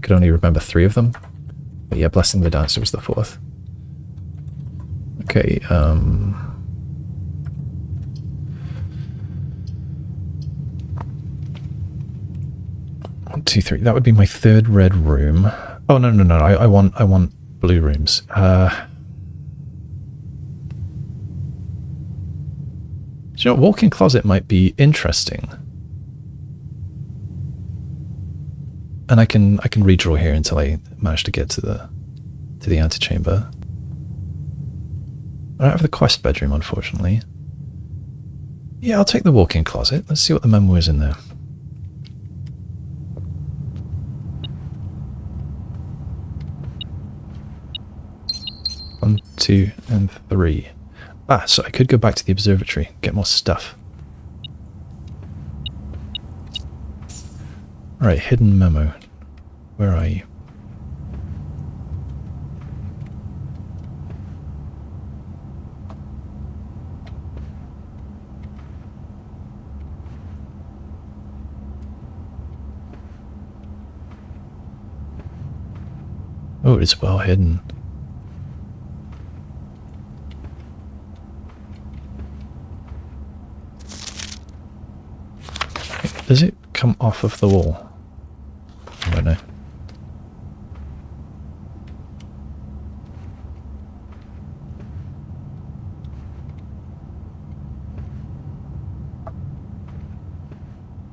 only remember 3 of them. But yeah, Blessing the Dancer was the 4th. Okay, 1, 2, 3. That would be my third red room. Oh no, no, no! I want blue rooms. Do you know, walk-in closet might be interesting, and I can redraw here until I manage to get to the antechamber. I don't have the quest bedroom, unfortunately. Yeah, I'll take the walk-in closet. Let's see what the memo is in there. One, 2, and 3. Ah, so I could go back to the observatory, get more stuff. Alright, hidden memo. Where are you? Oh, it's well hidden. Does it come off of the wall? I don't know.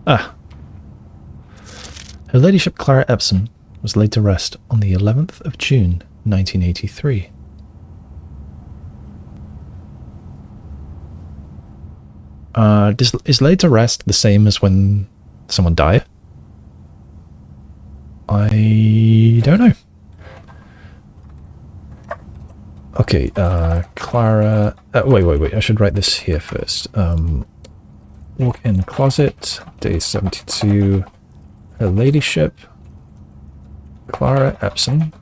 Ah. Her Ladyship Clara Epsom was laid to rest on the 11th of June, 1983. Is laid to rest the same as when someone died? I don't know. Okay, Clara... wait, I should write this here first. Walk-in closet, day 72. Her Ladyship Clara Epsom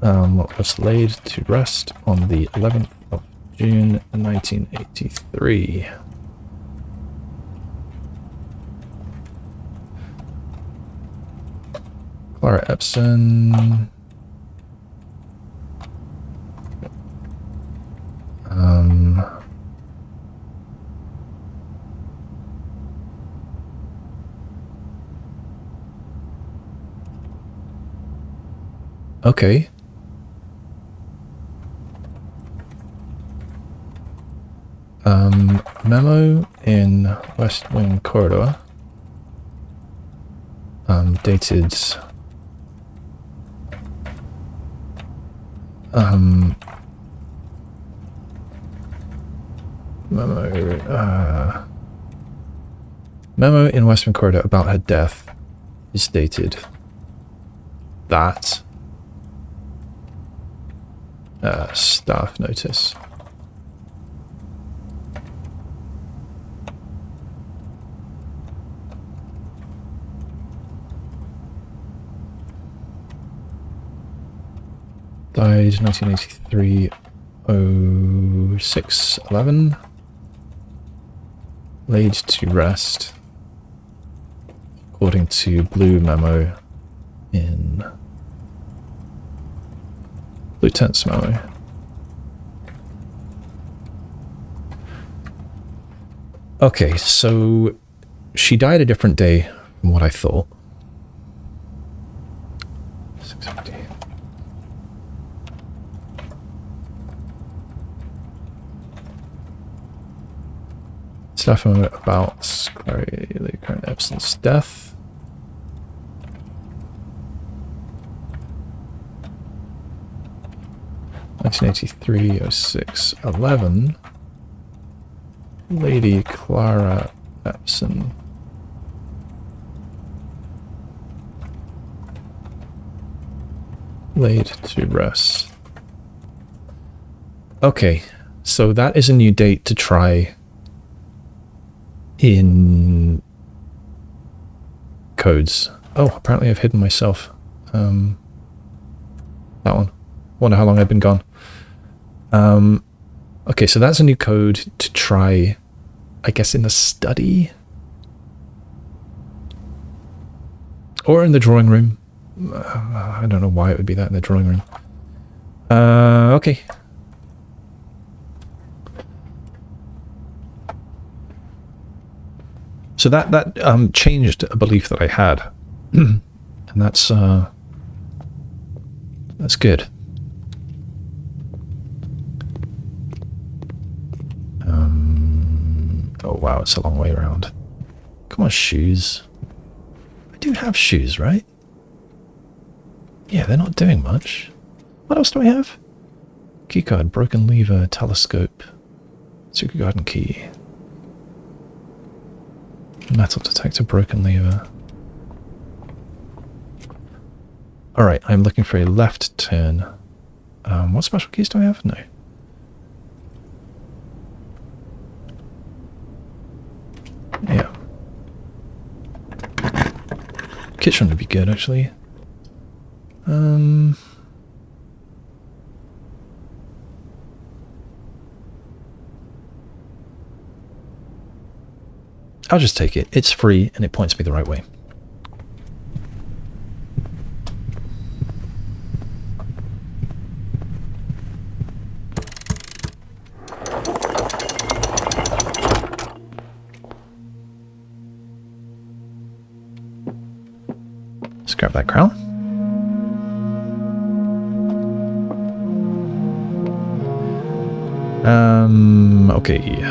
was laid to rest on the 11th of June 1983. Clara Epsom. Okay. Memo in West Wing Corridor. Dated... Memo in West Wing Corridor about her death is dated that. Staff notice. Died 1983, 06/11. Laid to rest, according to blue memo in Lieutenant's memo. Okay, so she died a different day from what I thought. 6:50. Staff memo about Clara Epsom's death. (1983, 06/11). Lady Clara Epsom. Laid to rest. Okay, so that is a new date to try in codes. Oh, apparently I've hidden myself. That one. Wonder how long I've been gone. Okay, so that's a new code to try, I guess, in the study? Or in the drawing room. I don't know why it would be that in the drawing room. Okay, So that changed a belief that I had. And that's good. Oh wow, it's a long way around. Come on, shoes. I do have shoes, right? Yeah, they're not doing much. What else do I have? Keycard, broken lever, telescope, secret garden key, metal detector, broken lever. Alright, I'm looking for a left turn. What special keys do I have? No. Yeah. Kitchen would be good, actually. I'll just take it. It's free and it points me the right way. Let's grab that crown. Okay.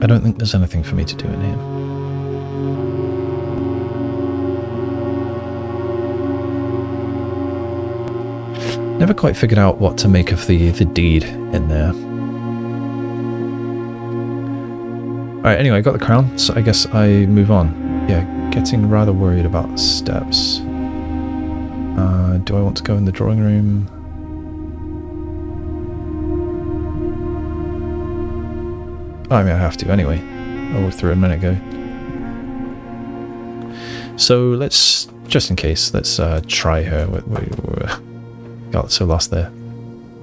I don't think there's anything for me to do in here. Never quite figured out what to make of the deed in there. Alright, anyway, I got the crown, so I guess I move on. Yeah, getting rather worried about the steps. Do I want to go in the drawing room? Oh, I mean, I have to anyway. I walked through a minute ago. So let's, just in case, let's try her. We got so lost there.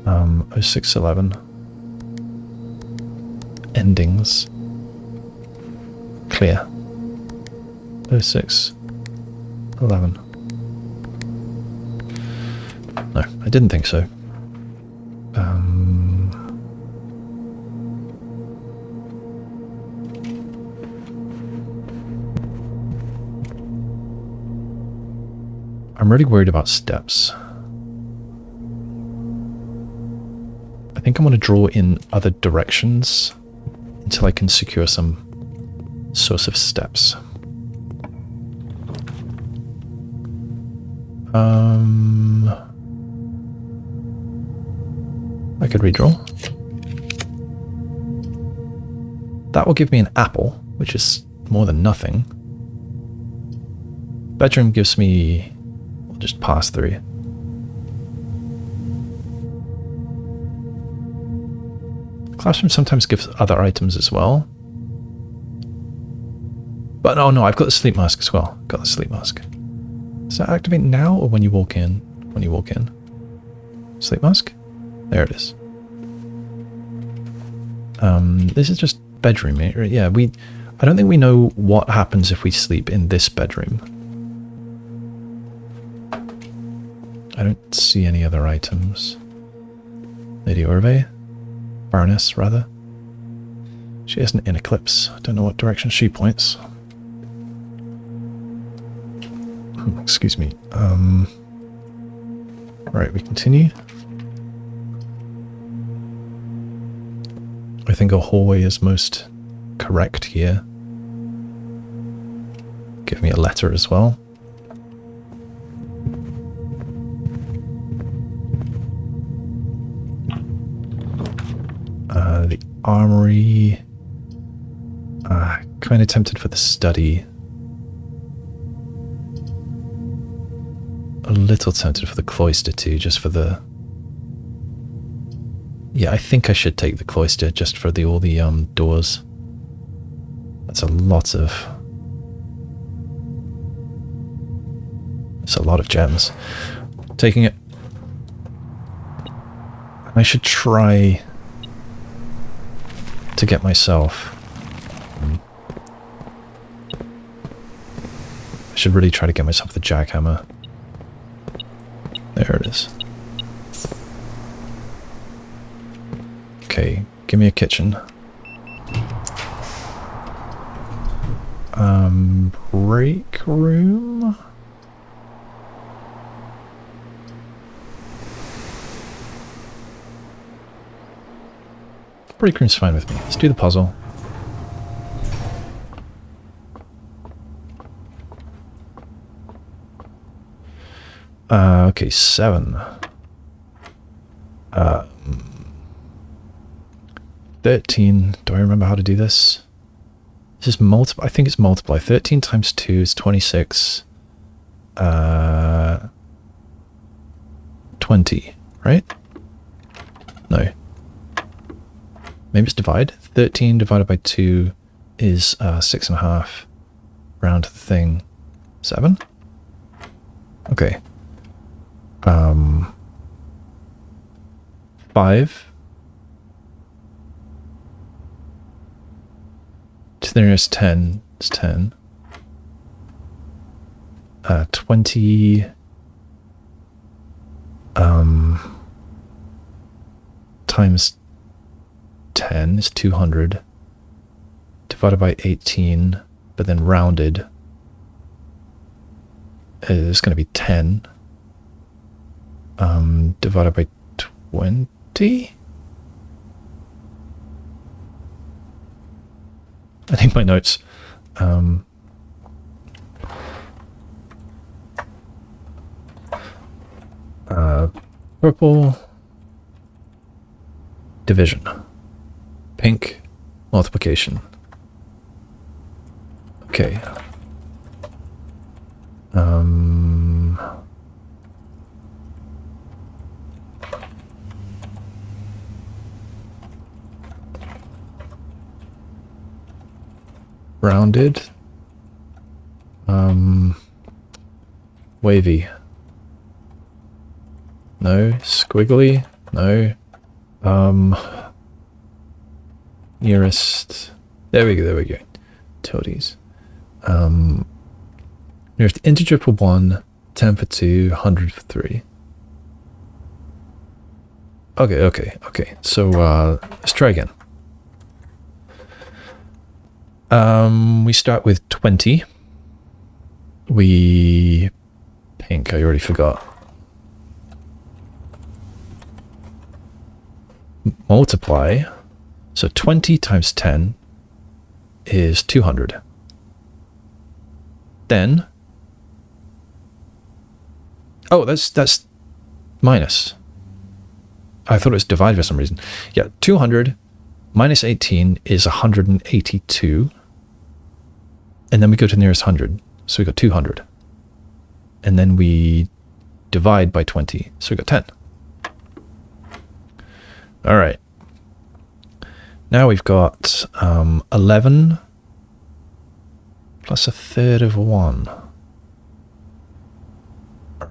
0611. Endings. Clear. 0611. No, I didn't think so. I'm really worried about steps. I think I'm going to draw in other directions until I can secure some source of steps. I could redraw. That will give me an apple, which is more than nothing. Bedroom gives me... we'll just pass through. Classroom sometimes gives other items as well. But oh no, I've got the sleep mask as well. Got the sleep mask. Does that activate now or when you walk in? When you walk in. Sleep mask? There it is. This is just bedroom. Yeah, I don't think we know what happens if we sleep in this bedroom. I don't see any other items. Lady Orve? Baroness, rather. She isn't in eclipse. I don't know what direction she points. Excuse me. Right, we continue. I think a hallway is most correct here. Give me a letter as well. The armory. Kind of tempted for the study. A little tempted for the cloister too, just for the... Yeah, I think I should take the cloister just for all the doors. That's a lot of... It's a lot of gems. Taking it. I should try to get myself... I should really try to get myself the jackhammer. There it is. Okay, give me a kitchen. Break room. Break room's fine with me. Let's do the puzzle. Okay, 7. 13. Do I remember how to do this? This is multiply. I think it's multiply. 13 times 2 is 26. 20, right? No. Maybe it's divide. 13 divided by 2 is 6.5. Round to the thing. 7? Okay. 5 to the nearest 10 is 10. 20 times 10 is 200 divided by 18, but then rounded is going to be 10. Divided by 20? I think my notes. Purple. Division. Pink. Multiplication. Okay. Rounded. Wavy. No. Squiggly. No. Nearest. There we go. Toadies. Nearest integer for 1, 10 for 2, 100 for 3. Okay. So, let's try again. We start with 20. Pink, I already forgot. Multiply. So 20 times 10 is 200. Then, oh, that's minus. I thought it was divided for some reason. Yeah, 200 minus 18 is 182. And then we go to the nearest 100. So we got 200. And then we divide by 20. So we got 10. All right. Now we've got 11 plus a third of 1. All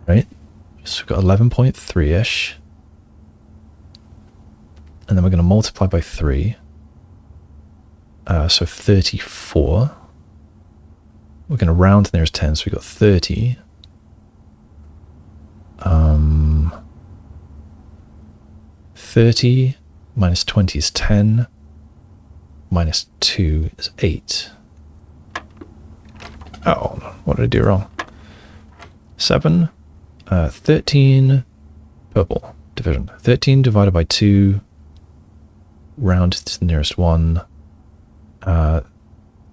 right. So we've got 11.3-ish. And then we're going to multiply by 3. So 34. We're going to round to the nearest 10, so we've got 30. 30 minus 20 is 10. Minus 2 is 8. Oh, what did I do wrong? 7. 13. Purple. Division. 13 divided by 2. Round to the nearest 1.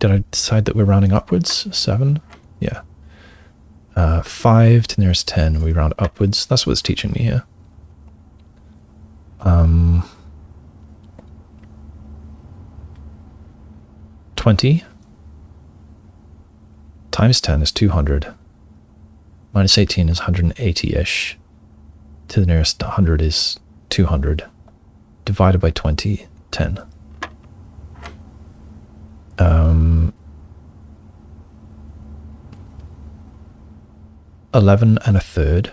Did I decide that we're rounding upwards? 7? Yeah. 5 to the nearest 10, we round upwards. That's what it's teaching me here. 20 times 10 is 200. Minus 18 is 180-ish. To the nearest 100 is 200. Divided by 20, 10. 11 and a third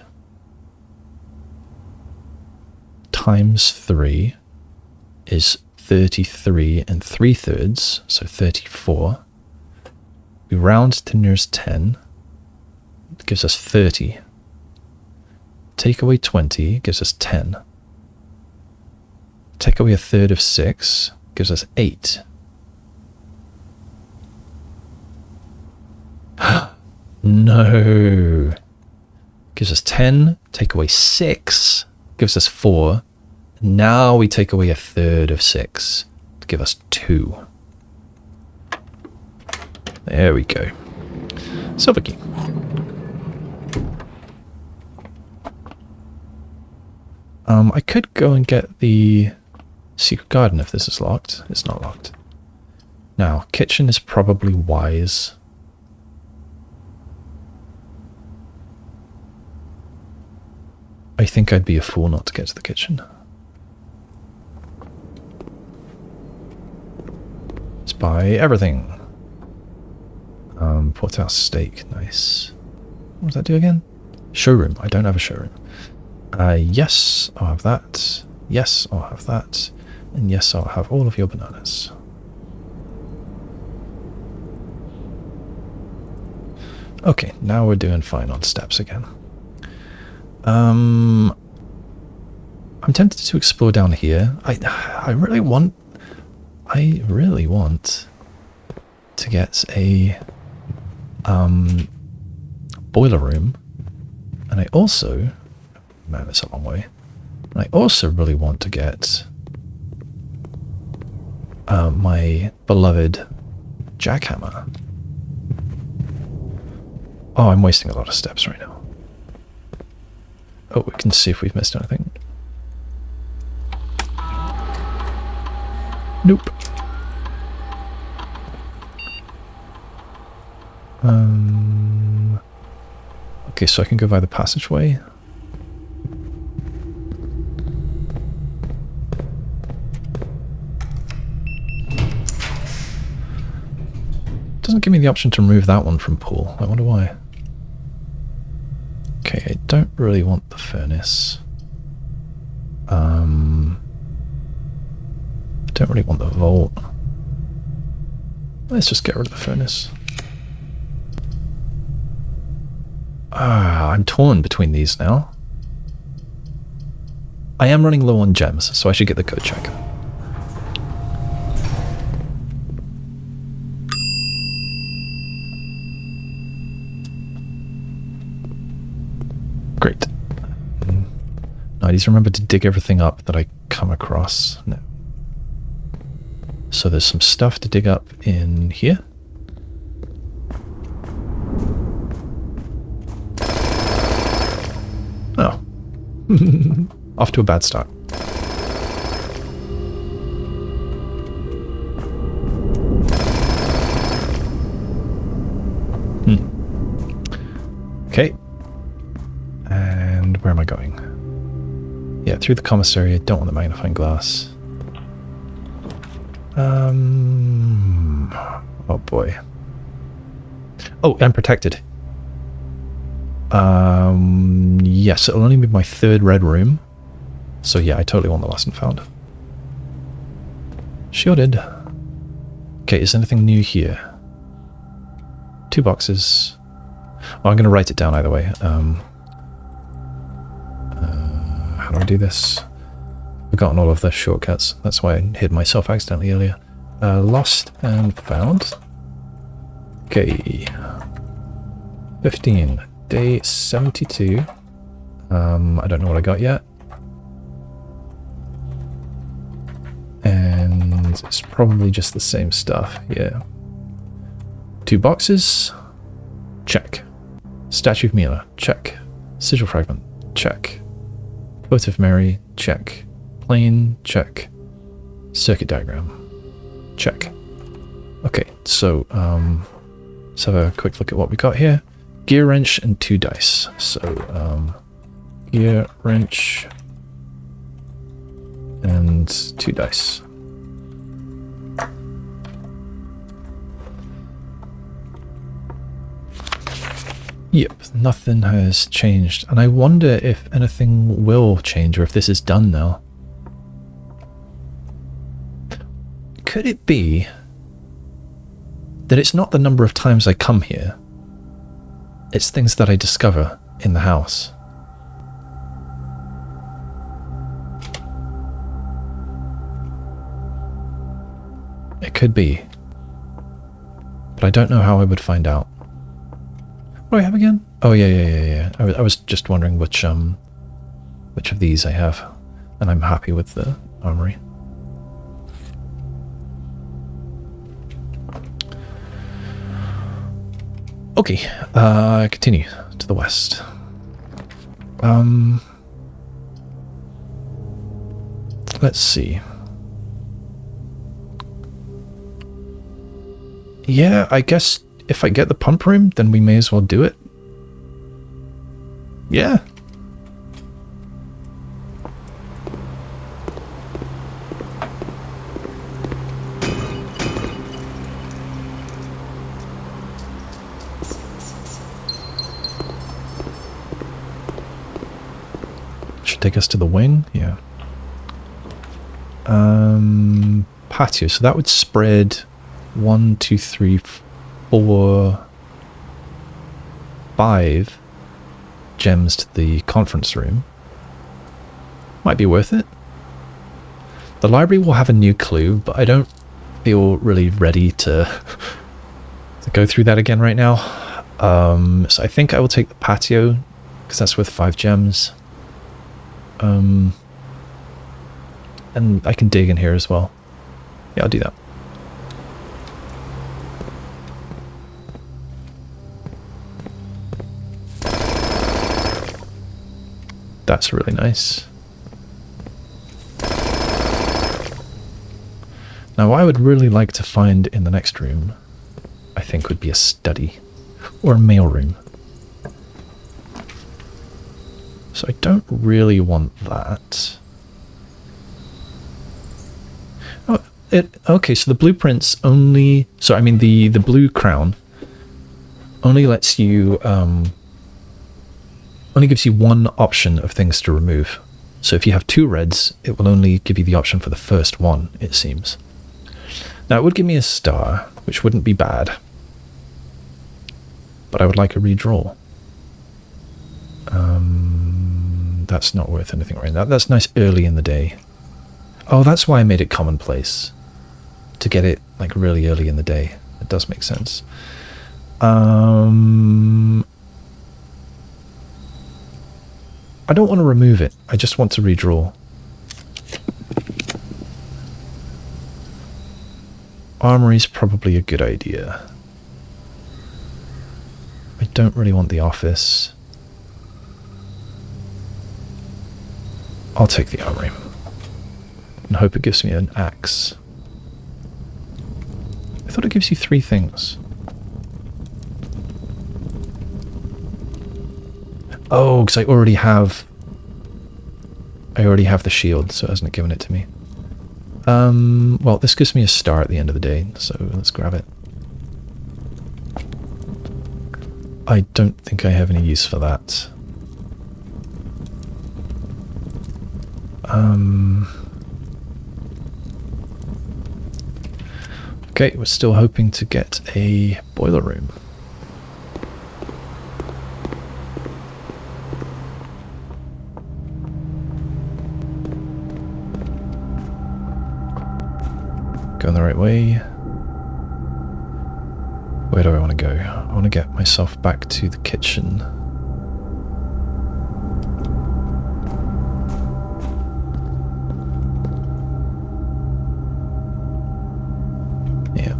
times 3 is 33 and 3/3, so 34. We round to nearest 10, it gives us 30. Take away 20 gives us 10. Take away a third of 6 gives us 8. No. Gives us 10, take away 6, gives us 4. Now we take away a third of 6 to give us 2. There we go. Silver key. I could go and get the secret garden if this is locked. It's not locked. Now, kitchen is probably wise. I think I'd be a fool not to get to the kitchen. Let's buy everything. Porthouse steak, nice. What does that do again? Showroom. I don't have a showroom. Yes, I'll have that. Yes, I'll have that. And yes, I'll have all of your bananas. Okay, now we're doing fine on steps again. I'm tempted to explore down here. I really want to get a boiler room, and I also, man, it's a long way. And I also really want to get my beloved jackhammer. Oh, I'm wasting a lot of steps right now. Oh, we can see if we've missed anything. Nope. Okay, so I can go via the passageway. Doesn't give me the option to remove that one from pool. I wonder why. Okay, I don't really want the furnace. I don't really want the vault. Let's just get rid of the furnace. I'm torn between these now. I am running low on gems, so I should get the code check. Great. Now I need to remember to dig everything up that I come across. No. So there's some stuff to dig up in here. Oh. Off to a bad start. Okay. And where am I going? Yeah, through the commissary. I don't want the magnifying glass. Oh boy. Oh, I'm protected. Yes, it'll only be my third red room. So yeah, I totally want the lost and found. Shielded. Okay, is anything new here? 2 boxes. Oh, I'm going to write it down either way. How do I do this? Forgotten all of the shortcuts. That's why I hid myself accidentally earlier. Lost and found. Okay. 15. Day 72. I don't know what I got yet. And it's probably just the same stuff. Yeah. 2 boxes. Check. Statue of Mila. Check. Sigil fragment. Check. Photo of Mary. Check. Plane. Check. Circuit diagram. Check. Okay, so let's have a quick look at what we got here. Gear wrench and 2 dice. So gear wrench and 2 dice. Yep, nothing has changed. And I wonder if anything will change or if this is done now. Could it be that it's not the number of times I come here? It's things that I discover in the house. It could be. But I don't know how I would find out. What do I have again? Oh, yeah. I was just wondering which of these I have. And I'm happy with the armory. Okay, continue to the west. Let's see. Yeah, I guess if I get the pump room, then we may as well do it. Yeah. Should take us to the wing, yeah. Patio, so that would spread 1, 2, 3, 4, 5 gems to the conference room. Might be worth it. The library will have a new clue, but I don't feel really ready to go through that again right now. So I think I will take the patio, because that's worth 5 gems. And I can dig in here as well. Yeah, I'll do that. That's really nice. Now, what I would really like to find in the next room, I think, would be a study or a mail room. So I don't really want that. Oh, okay, so the blueprints only... So, I mean, the blue crown only lets you... only gives you one option of things to remove. So if you have 2 reds, it will only give you the option for the first one, it seems. Now, it would give me a star, which wouldn't be bad. But I would like a redraw. That's not worth anything right now. That's nice early in the day. Oh, that's why I made it commonplace. To get it, like, really early in the day. It does make sense. I don't want to remove it. I just want to redraw. Armory's probably a good idea. I don't really want the office. I'll take the armory. And hope it gives me an axe. I thought it gives you 3 things. Oh, because I already have the shield, so it hasn't given it to me. Well, this gives me a star at the end of the day, so let's grab it. I don't think I have any use for that. Okay, we're still hoping to get a boiler room. Going the right way. Where do I want to go? I want to get myself back to the kitchen. Yeah.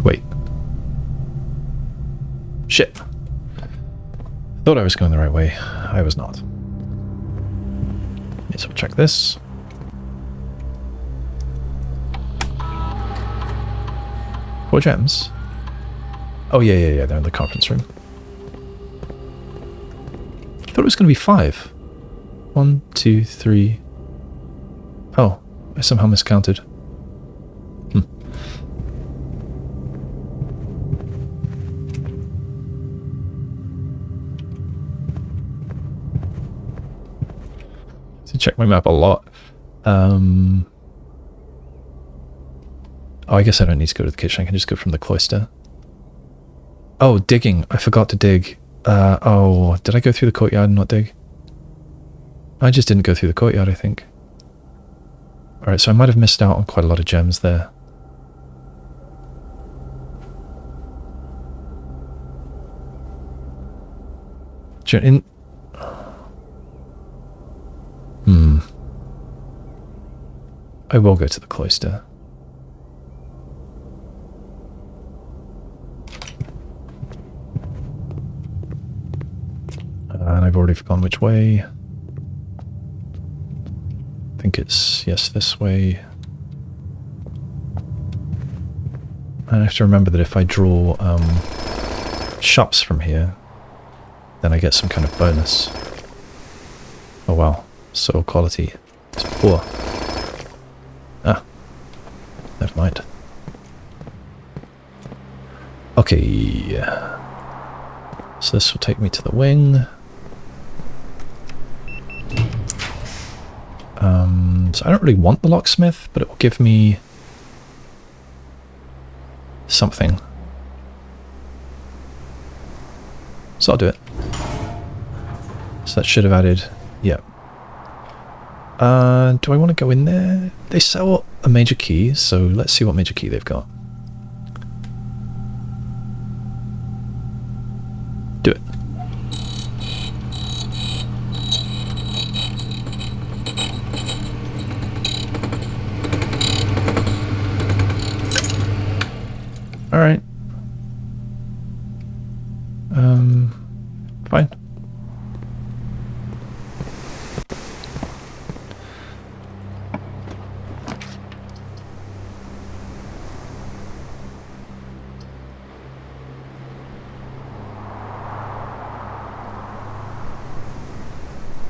Wait. Shit. Thought I was going the right way. I was not. So we'll check this. 4 gems. Oh, yeah, they're in the conference room. I thought it was going to be 5. 1, 2, 3. Oh, I somehow miscounted. Check my map a lot. Oh, I guess I don't need to go to the kitchen. I can just go from the cloister. Oh, digging. I forgot to dig. Oh, did I go through the courtyard and not dig? I just didn't go through the courtyard, I think. Alright, so I might have missed out on quite a lot of gems there. question. I will go to the cloister. And I've already forgotten which way. I think it's, yes, this way. And I have to remember that if I draw shops from here, then I get some kind of bonus. Oh wow, soil quality is poor. Ah, never mind. Okay, so this will take me to the wing. So I don't really want the locksmith, but it will give me something. So I'll do it. So that should have added, yeah. Do I want to go in there? They sell a major key, so let's see what major key they've got. Do it. Alright. Fine.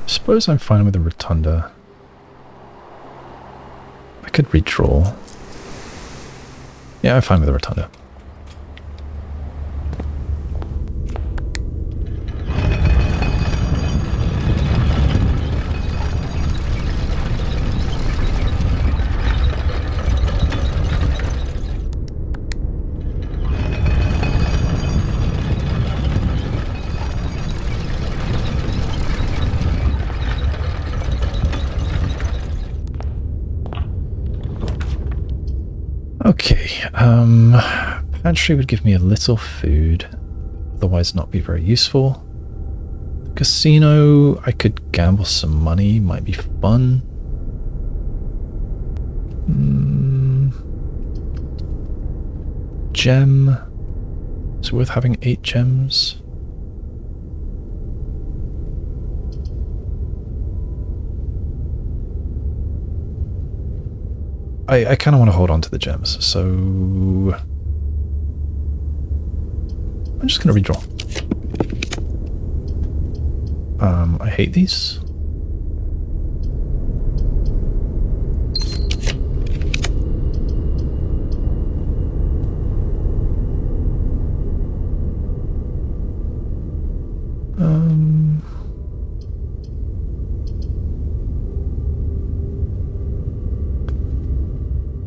Suppose I'm fine with the Rotunda. I could redraw. Yeah, I'm fine with the Rotunda. Okay, pantry would give me a little food, otherwise not be very useful. Casino, I could gamble some money, might be fun. Gem, it's worth having 8 gems. I kind of want to hold on to the gems, so I'm just going to redraw. I hate these.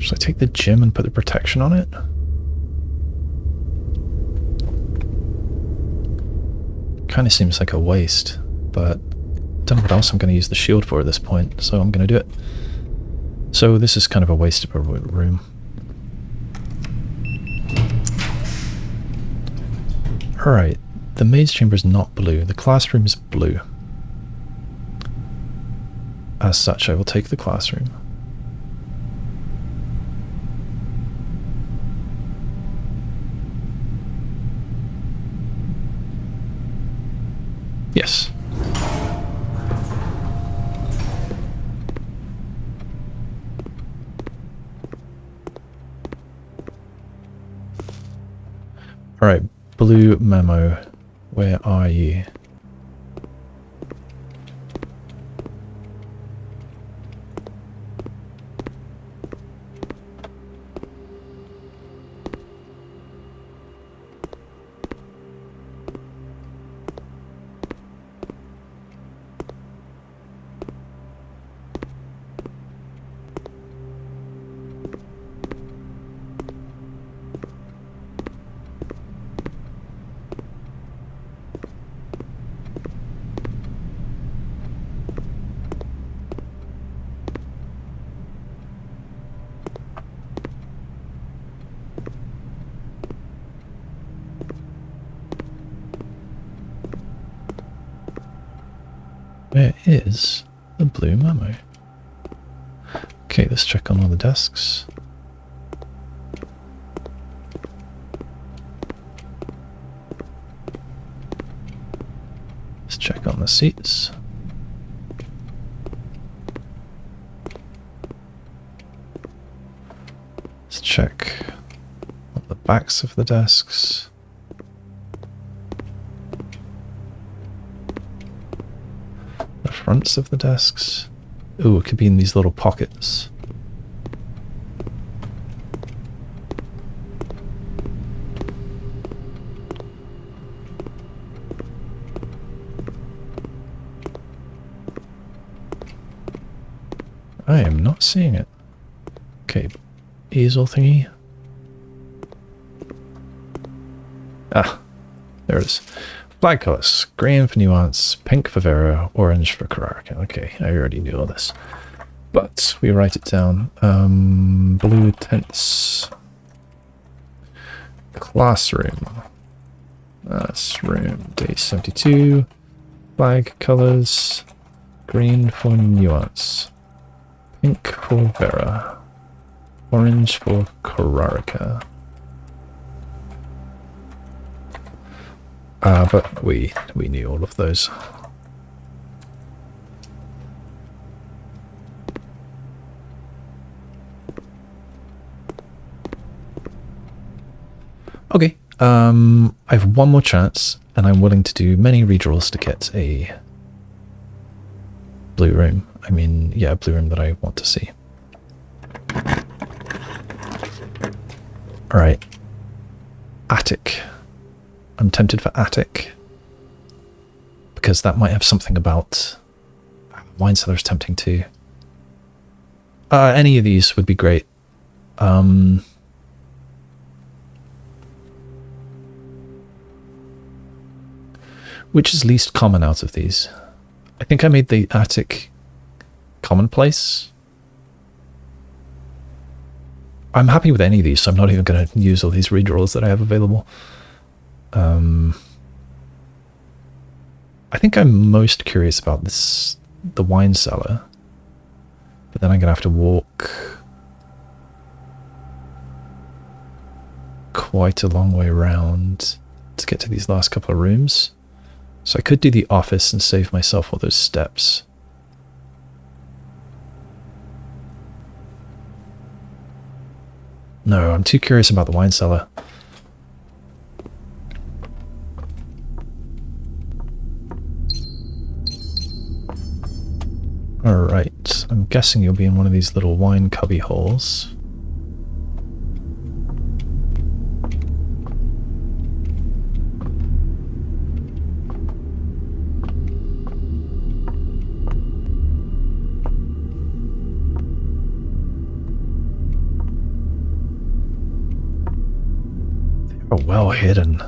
Should I take the gem and put the protection on it? Kind of seems like a waste, but I don't know what else I'm going to use the shield for at this point, so I'm going to do it. So this is kind of a waste of a room. Alright, the maid's chamber is not blue, the classroom is blue. As such, I will take the classroom. Yes. Alright, blue memo. Where are you? there is a blue memo. Okay, let's check on all the desks. Let's check on the seats. Let's check on the backs of the desks. The fronts of the desks. Ooh, it could be in these little pockets. I am not seeing it. Okay, easel thingy. Ah, there it is. Flag colors. Green for nuance, pink for Vera, orange for Carrara. Okay, I already knew all this. But we write it down. Blue tents. Classroom. That's room day 72. Flag colors. Green for nuance. Pink for Vera. Orange for Carrara. But we knew all of those. Okay, I have one more chance, and I'm willing to do many redraws to get a blue room. I mean, yeah, a blue room that I want to see. Alright. Attic. I'm tempted for attic. Because that might have something about... Wine cellar is tempting too. Any of these would be great. Which is least common out of these? I think I made the attic commonplace. I'm happy with any of these, so I'm not even going to use all these redraws that I have available. I think I'm most curious about the wine cellar. But then I'm going to have to walk quite a long way around to get to these last couple of rooms. So I could do the office and save myself all those steps. No, I'm too curious about the wine cellar. Alright, I'm guessing you'll be in one of these little wine cubby holes. They are well hidden.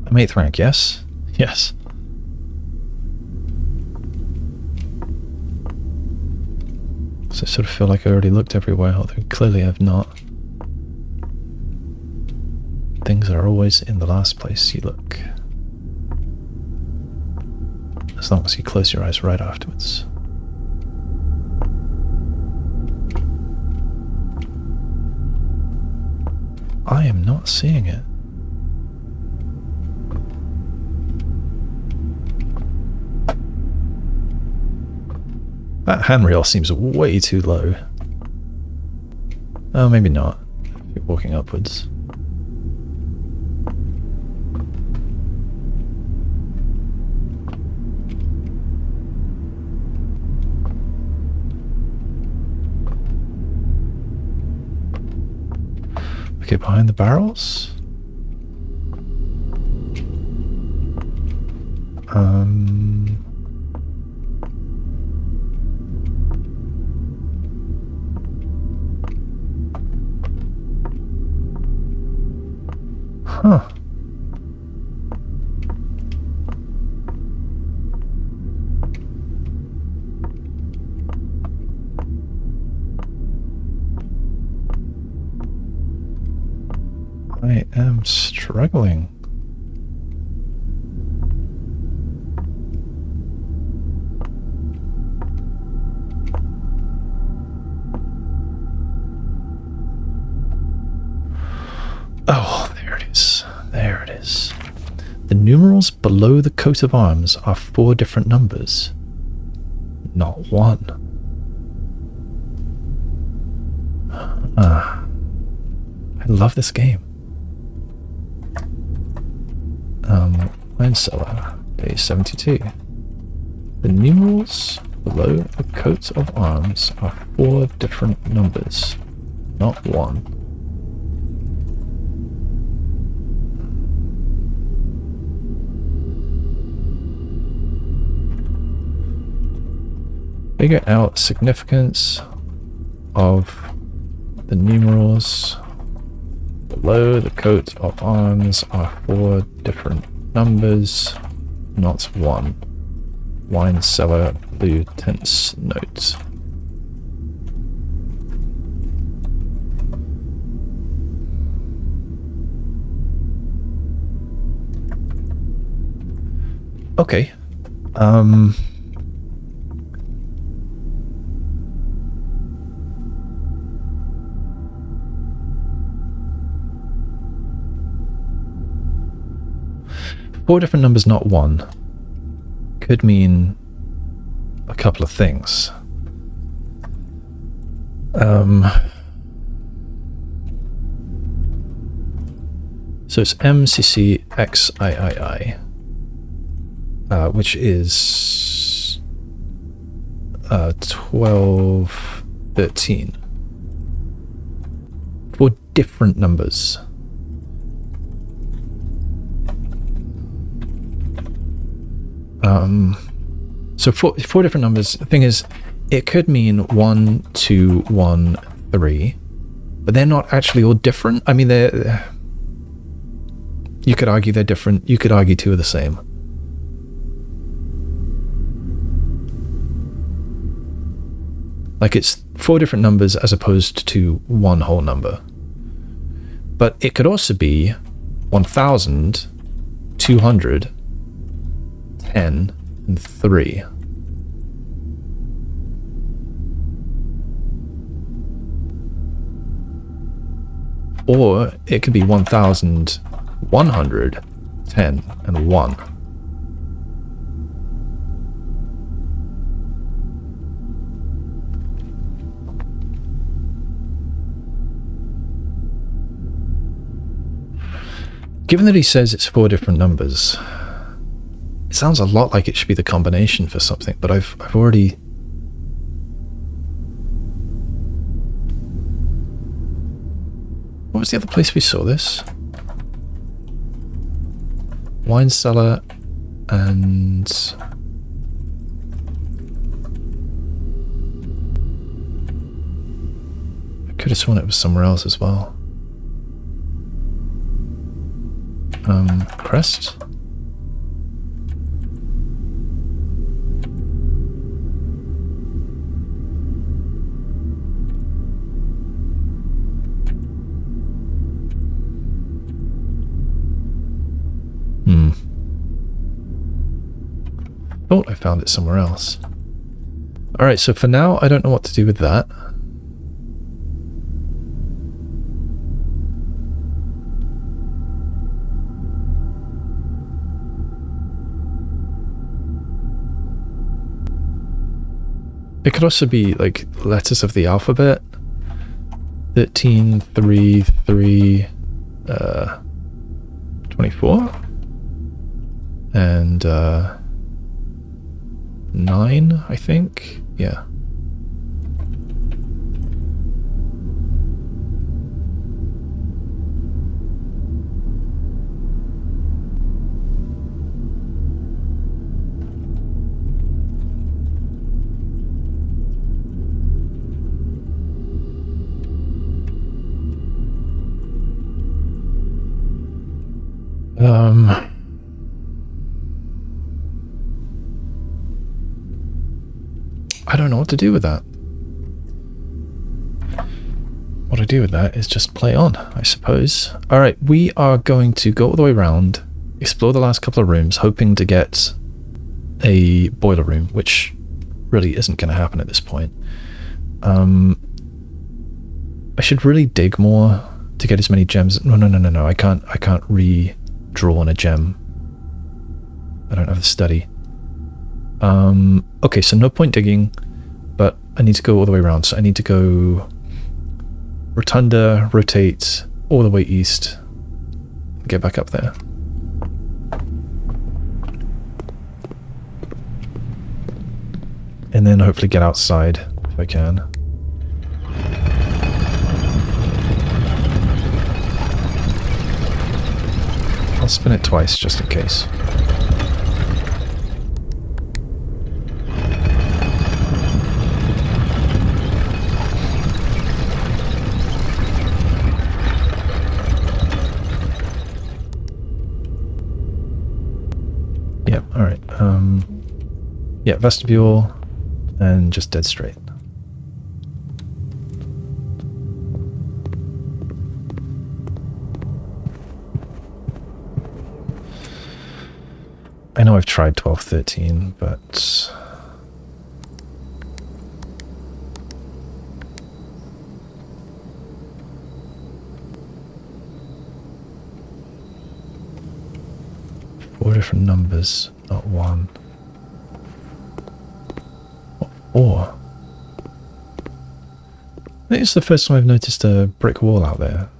I'm 8th rank, yes? Yes. So I sort of feel like I already looked everywhere, although clearly I've not. Things are always in the last place you look. As long as you close your eyes right afterwards. I am not seeing it. That handrail seems way too low. Oh, maybe not. If you're walking upwards. Okay, behind the barrels? Huh. I am struggling. Oh, there it is. There it is. The numerals below the coat of arms are 4 different numbers, not 1. I love this game. Wine cellar, day 72. The numerals below the coat of arms are 4 different numbers, not 1. Figure out significance of the numerals below the coat of arms are 4 different numbers, not 1. Wine cellar, blue tense notes. Okay. 4 different numbers, not 1, could mean a couple of things. So it's MCCXIII, which is 1213. 4 different numbers. So 4 different numbers. The thing is, it could mean 1, 2, 1, 3, but they're not actually all different. I mean, you could argue they're different. You could argue 2 are the same. Like it's 4 different numbers as opposed to 1 whole number. But it could also be 1,210 and 3. Or it could be 1,110 and 1. Given that he says it's 4 different numbers, it sounds a lot like it should be the combination for something, but I've already... What was the other place we saw this? Wine cellar and... I could have sworn it was somewhere else as well. Crest? Thought I found it somewhere else. Alright, so for now, I don't know what to do with that. It could also be like letters of the alphabet. 13, 3, 3, 24. And 9, I think. Yeah. I don't know what to do with that. What I do with that is just play on, I suppose. Alright, we are going to go all the way around, explore the last couple of rooms, hoping to get a boiler room, which really isn't going to happen at this point. I should really dig more to get as many gems. No, I can't redraw on a gem. I don't have the study. Okay, so no point digging, but I need to go all the way around. So I need to go Rotunda, rotate all the way east, get back up there. And then hopefully get outside if I can. I'll spin it twice just in case. Yep, alright. Yeah, vestibule and just dead straight. I know I've tried 12, 13, but four different numbers, not one. What, four? I think it's the first time I've noticed a brick wall out there.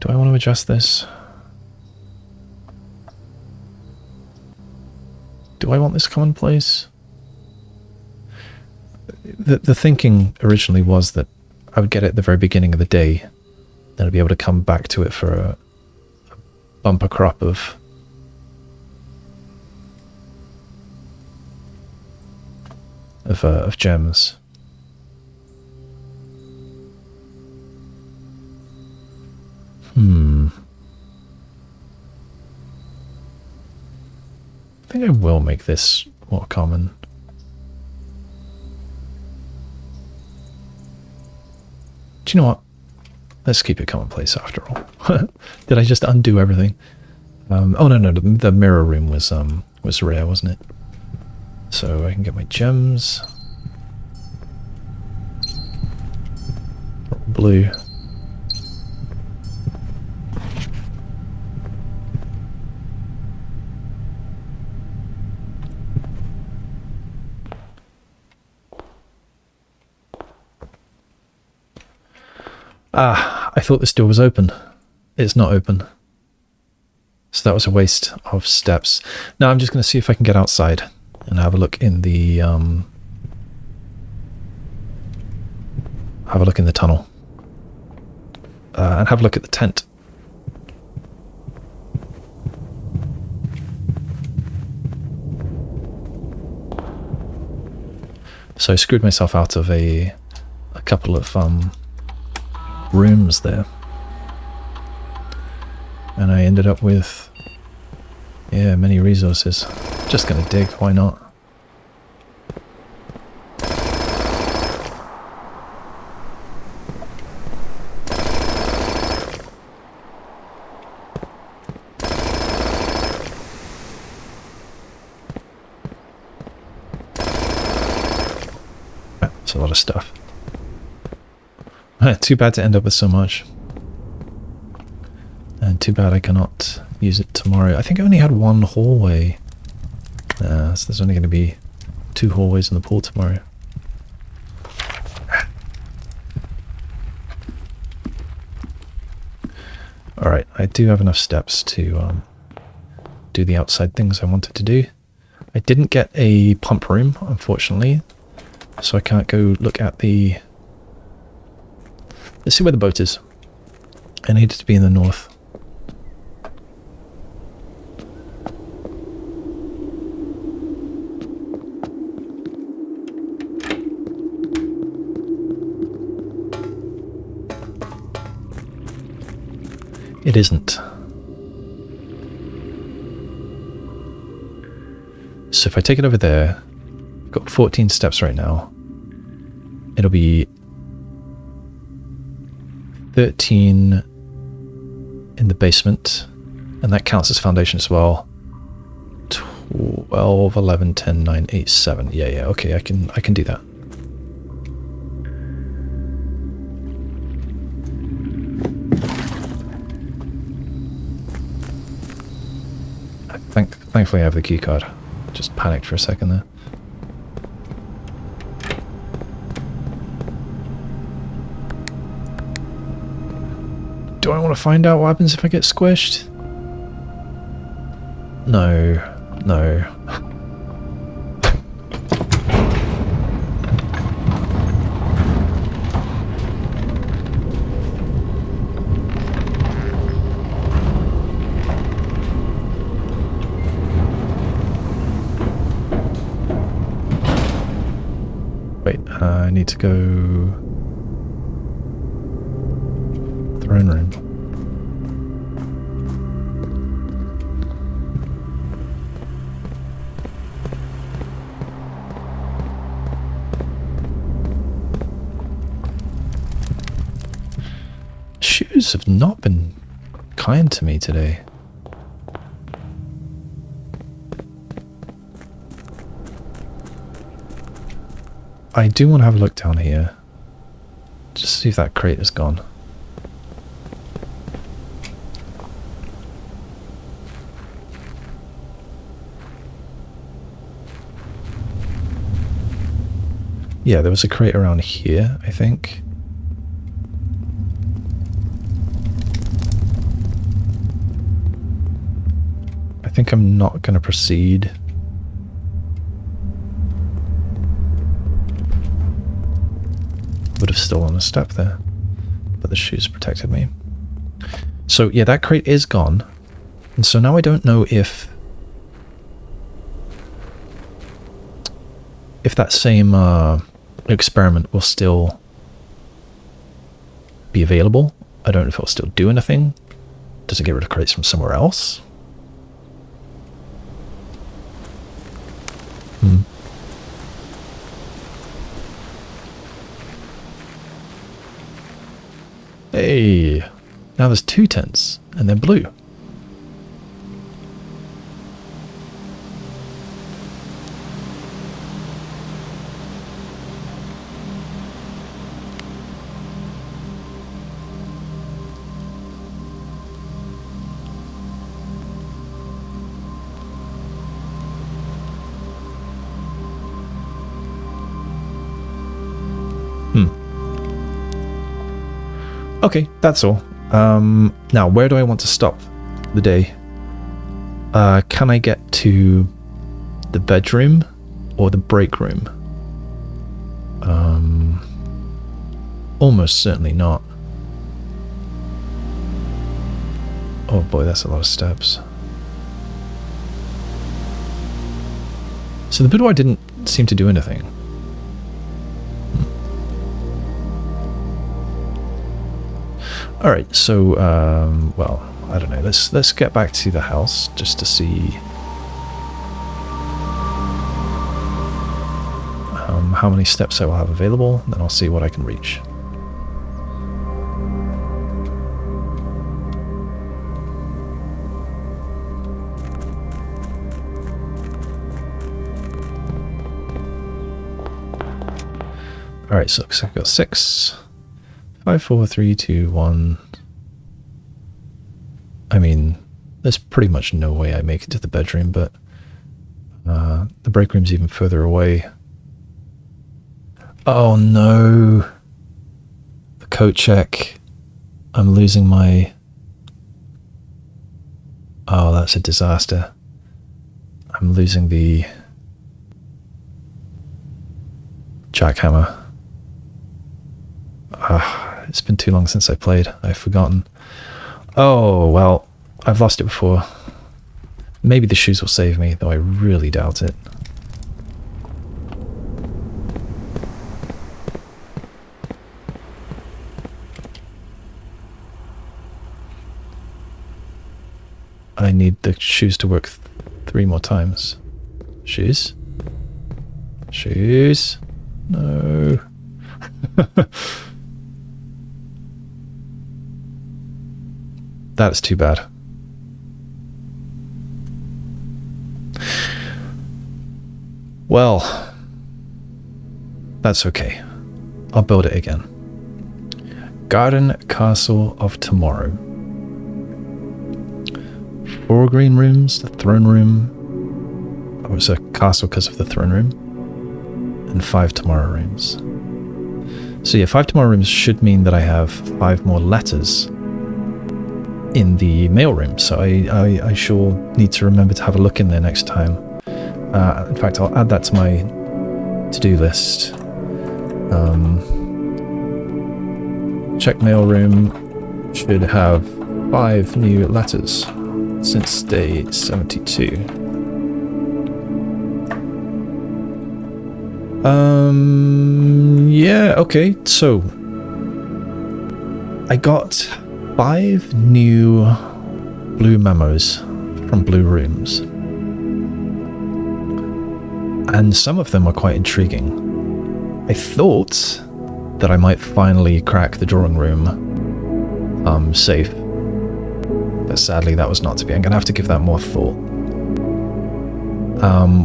Do I want to adjust this? Do I want this commonplace? The thinking originally was that I would get it at the very beginning of the day, then I'd be able to come back to it for a bumper crop of gems. I think I will make this more common. Do you know what? Let's keep it commonplace after all. Did I just undo everything? Oh no, the mirror room was rare, wasn't it? So I can get my gems. Blue. Ah, I thought this door was open. It's not open. So that was a waste of steps. Now I'm just going to see if I can get outside and have a look in the tunnel. And have a look at the tent. So I screwed myself out of a couple of rooms there, and I ended up with many resources. Just gonna dig, why not? That's a lot of stuff. Too bad to end up with so much. And too bad I cannot use it tomorrow. I think I only had one hallway. So there's only going to be 2 hallways in the pool tomorrow. Alright, I do have enough steps to do the outside things I wanted to do. I didn't get a pump room, unfortunately. So I can't go look at the... Let's see where the boat is. I need it to be in the north. it isn't. So if I take it over there, I've got 14 steps right now. It'll be 13 in the basement, and that counts as foundation as well. 12, 11, 10, 9, 8, 7. Yeah, okay, I can do that. Thankfully I have the key card. Just panicked for a second there. Do I want to find out what happens if I get squished? No. Wait, I need to go... throne room. Shoes have not been kind to me today. I do want to have a look down here. Just see if that crate is gone. Yeah, there was a crate around here, I think. I think I'm not going to proceed. Would have stolen a step there, but the shoes protected me. So yeah, that crate is gone, and so now I don't know if that same experiment will still be available. I don't know if it'll still do anything. Does it get rid of crates from somewhere else? Hey, now there's 2 tents, and they're blue. Okay, that's all. Now, where do I want to stop the day? Can I get to the bedroom or the break room? Almost certainly not. Oh boy, that's a lot of steps. So the Boudoir didn't seem to do anything. Alright, so, well, I don't know, let's get back to the house just to see how many steps I will have available, and then I'll see what I can reach. Alright, so looks like I've got 6. 5, 4, 3, 2, 1. I mean, there's pretty much no way I make it to the bedroom, but the break room's even further away. Oh no! The coat check. I'm losing my... Oh, that's a disaster. I'm losing the jackhammer. It's been too long since I played. I've forgotten. Oh, well, I've lost it before. Maybe the shoes will save me, though I really doubt it. I need the shoes to work 3 more times. Shoes? Shoes? No. That's too bad. Well, that's okay. I'll build it again. Garden Castle of Tomorrow. 4 green rooms, the throne room. Oh, it's a castle because of the throne room. And 5 tomorrow rooms. So yeah, 5 tomorrow rooms should mean that I have 5 more letters in the mail room. So I sure need to remember to have a look in there next time. In fact, I'll add that to my to-do list. Check mail room should have 5 new letters since day 72. Yeah, okay, so I got 5 new blue memos from blue rooms. And some of them are quite intriguing. I thought that I might finally crack the drawing room safe. But sadly that was not to be. I'm going to have to give that more thought.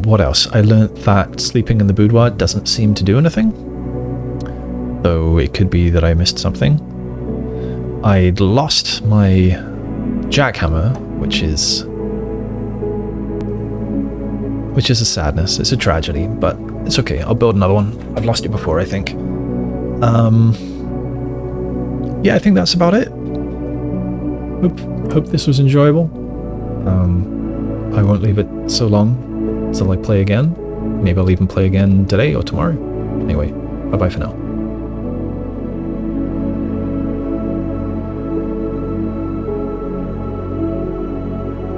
What else? I learnt that sleeping in the boudoir doesn't seem to do anything. Though it could be that I missed something. I'd lost my jackhammer, which is a sadness. It's a tragedy, but it's okay. I'll build another one. I've lost it before, I think. Yeah, I think that's about it. Hope this was enjoyable. I won't leave it so long until I play again. Maybe I'll even play again today or tomorrow. Anyway, bye-bye for now.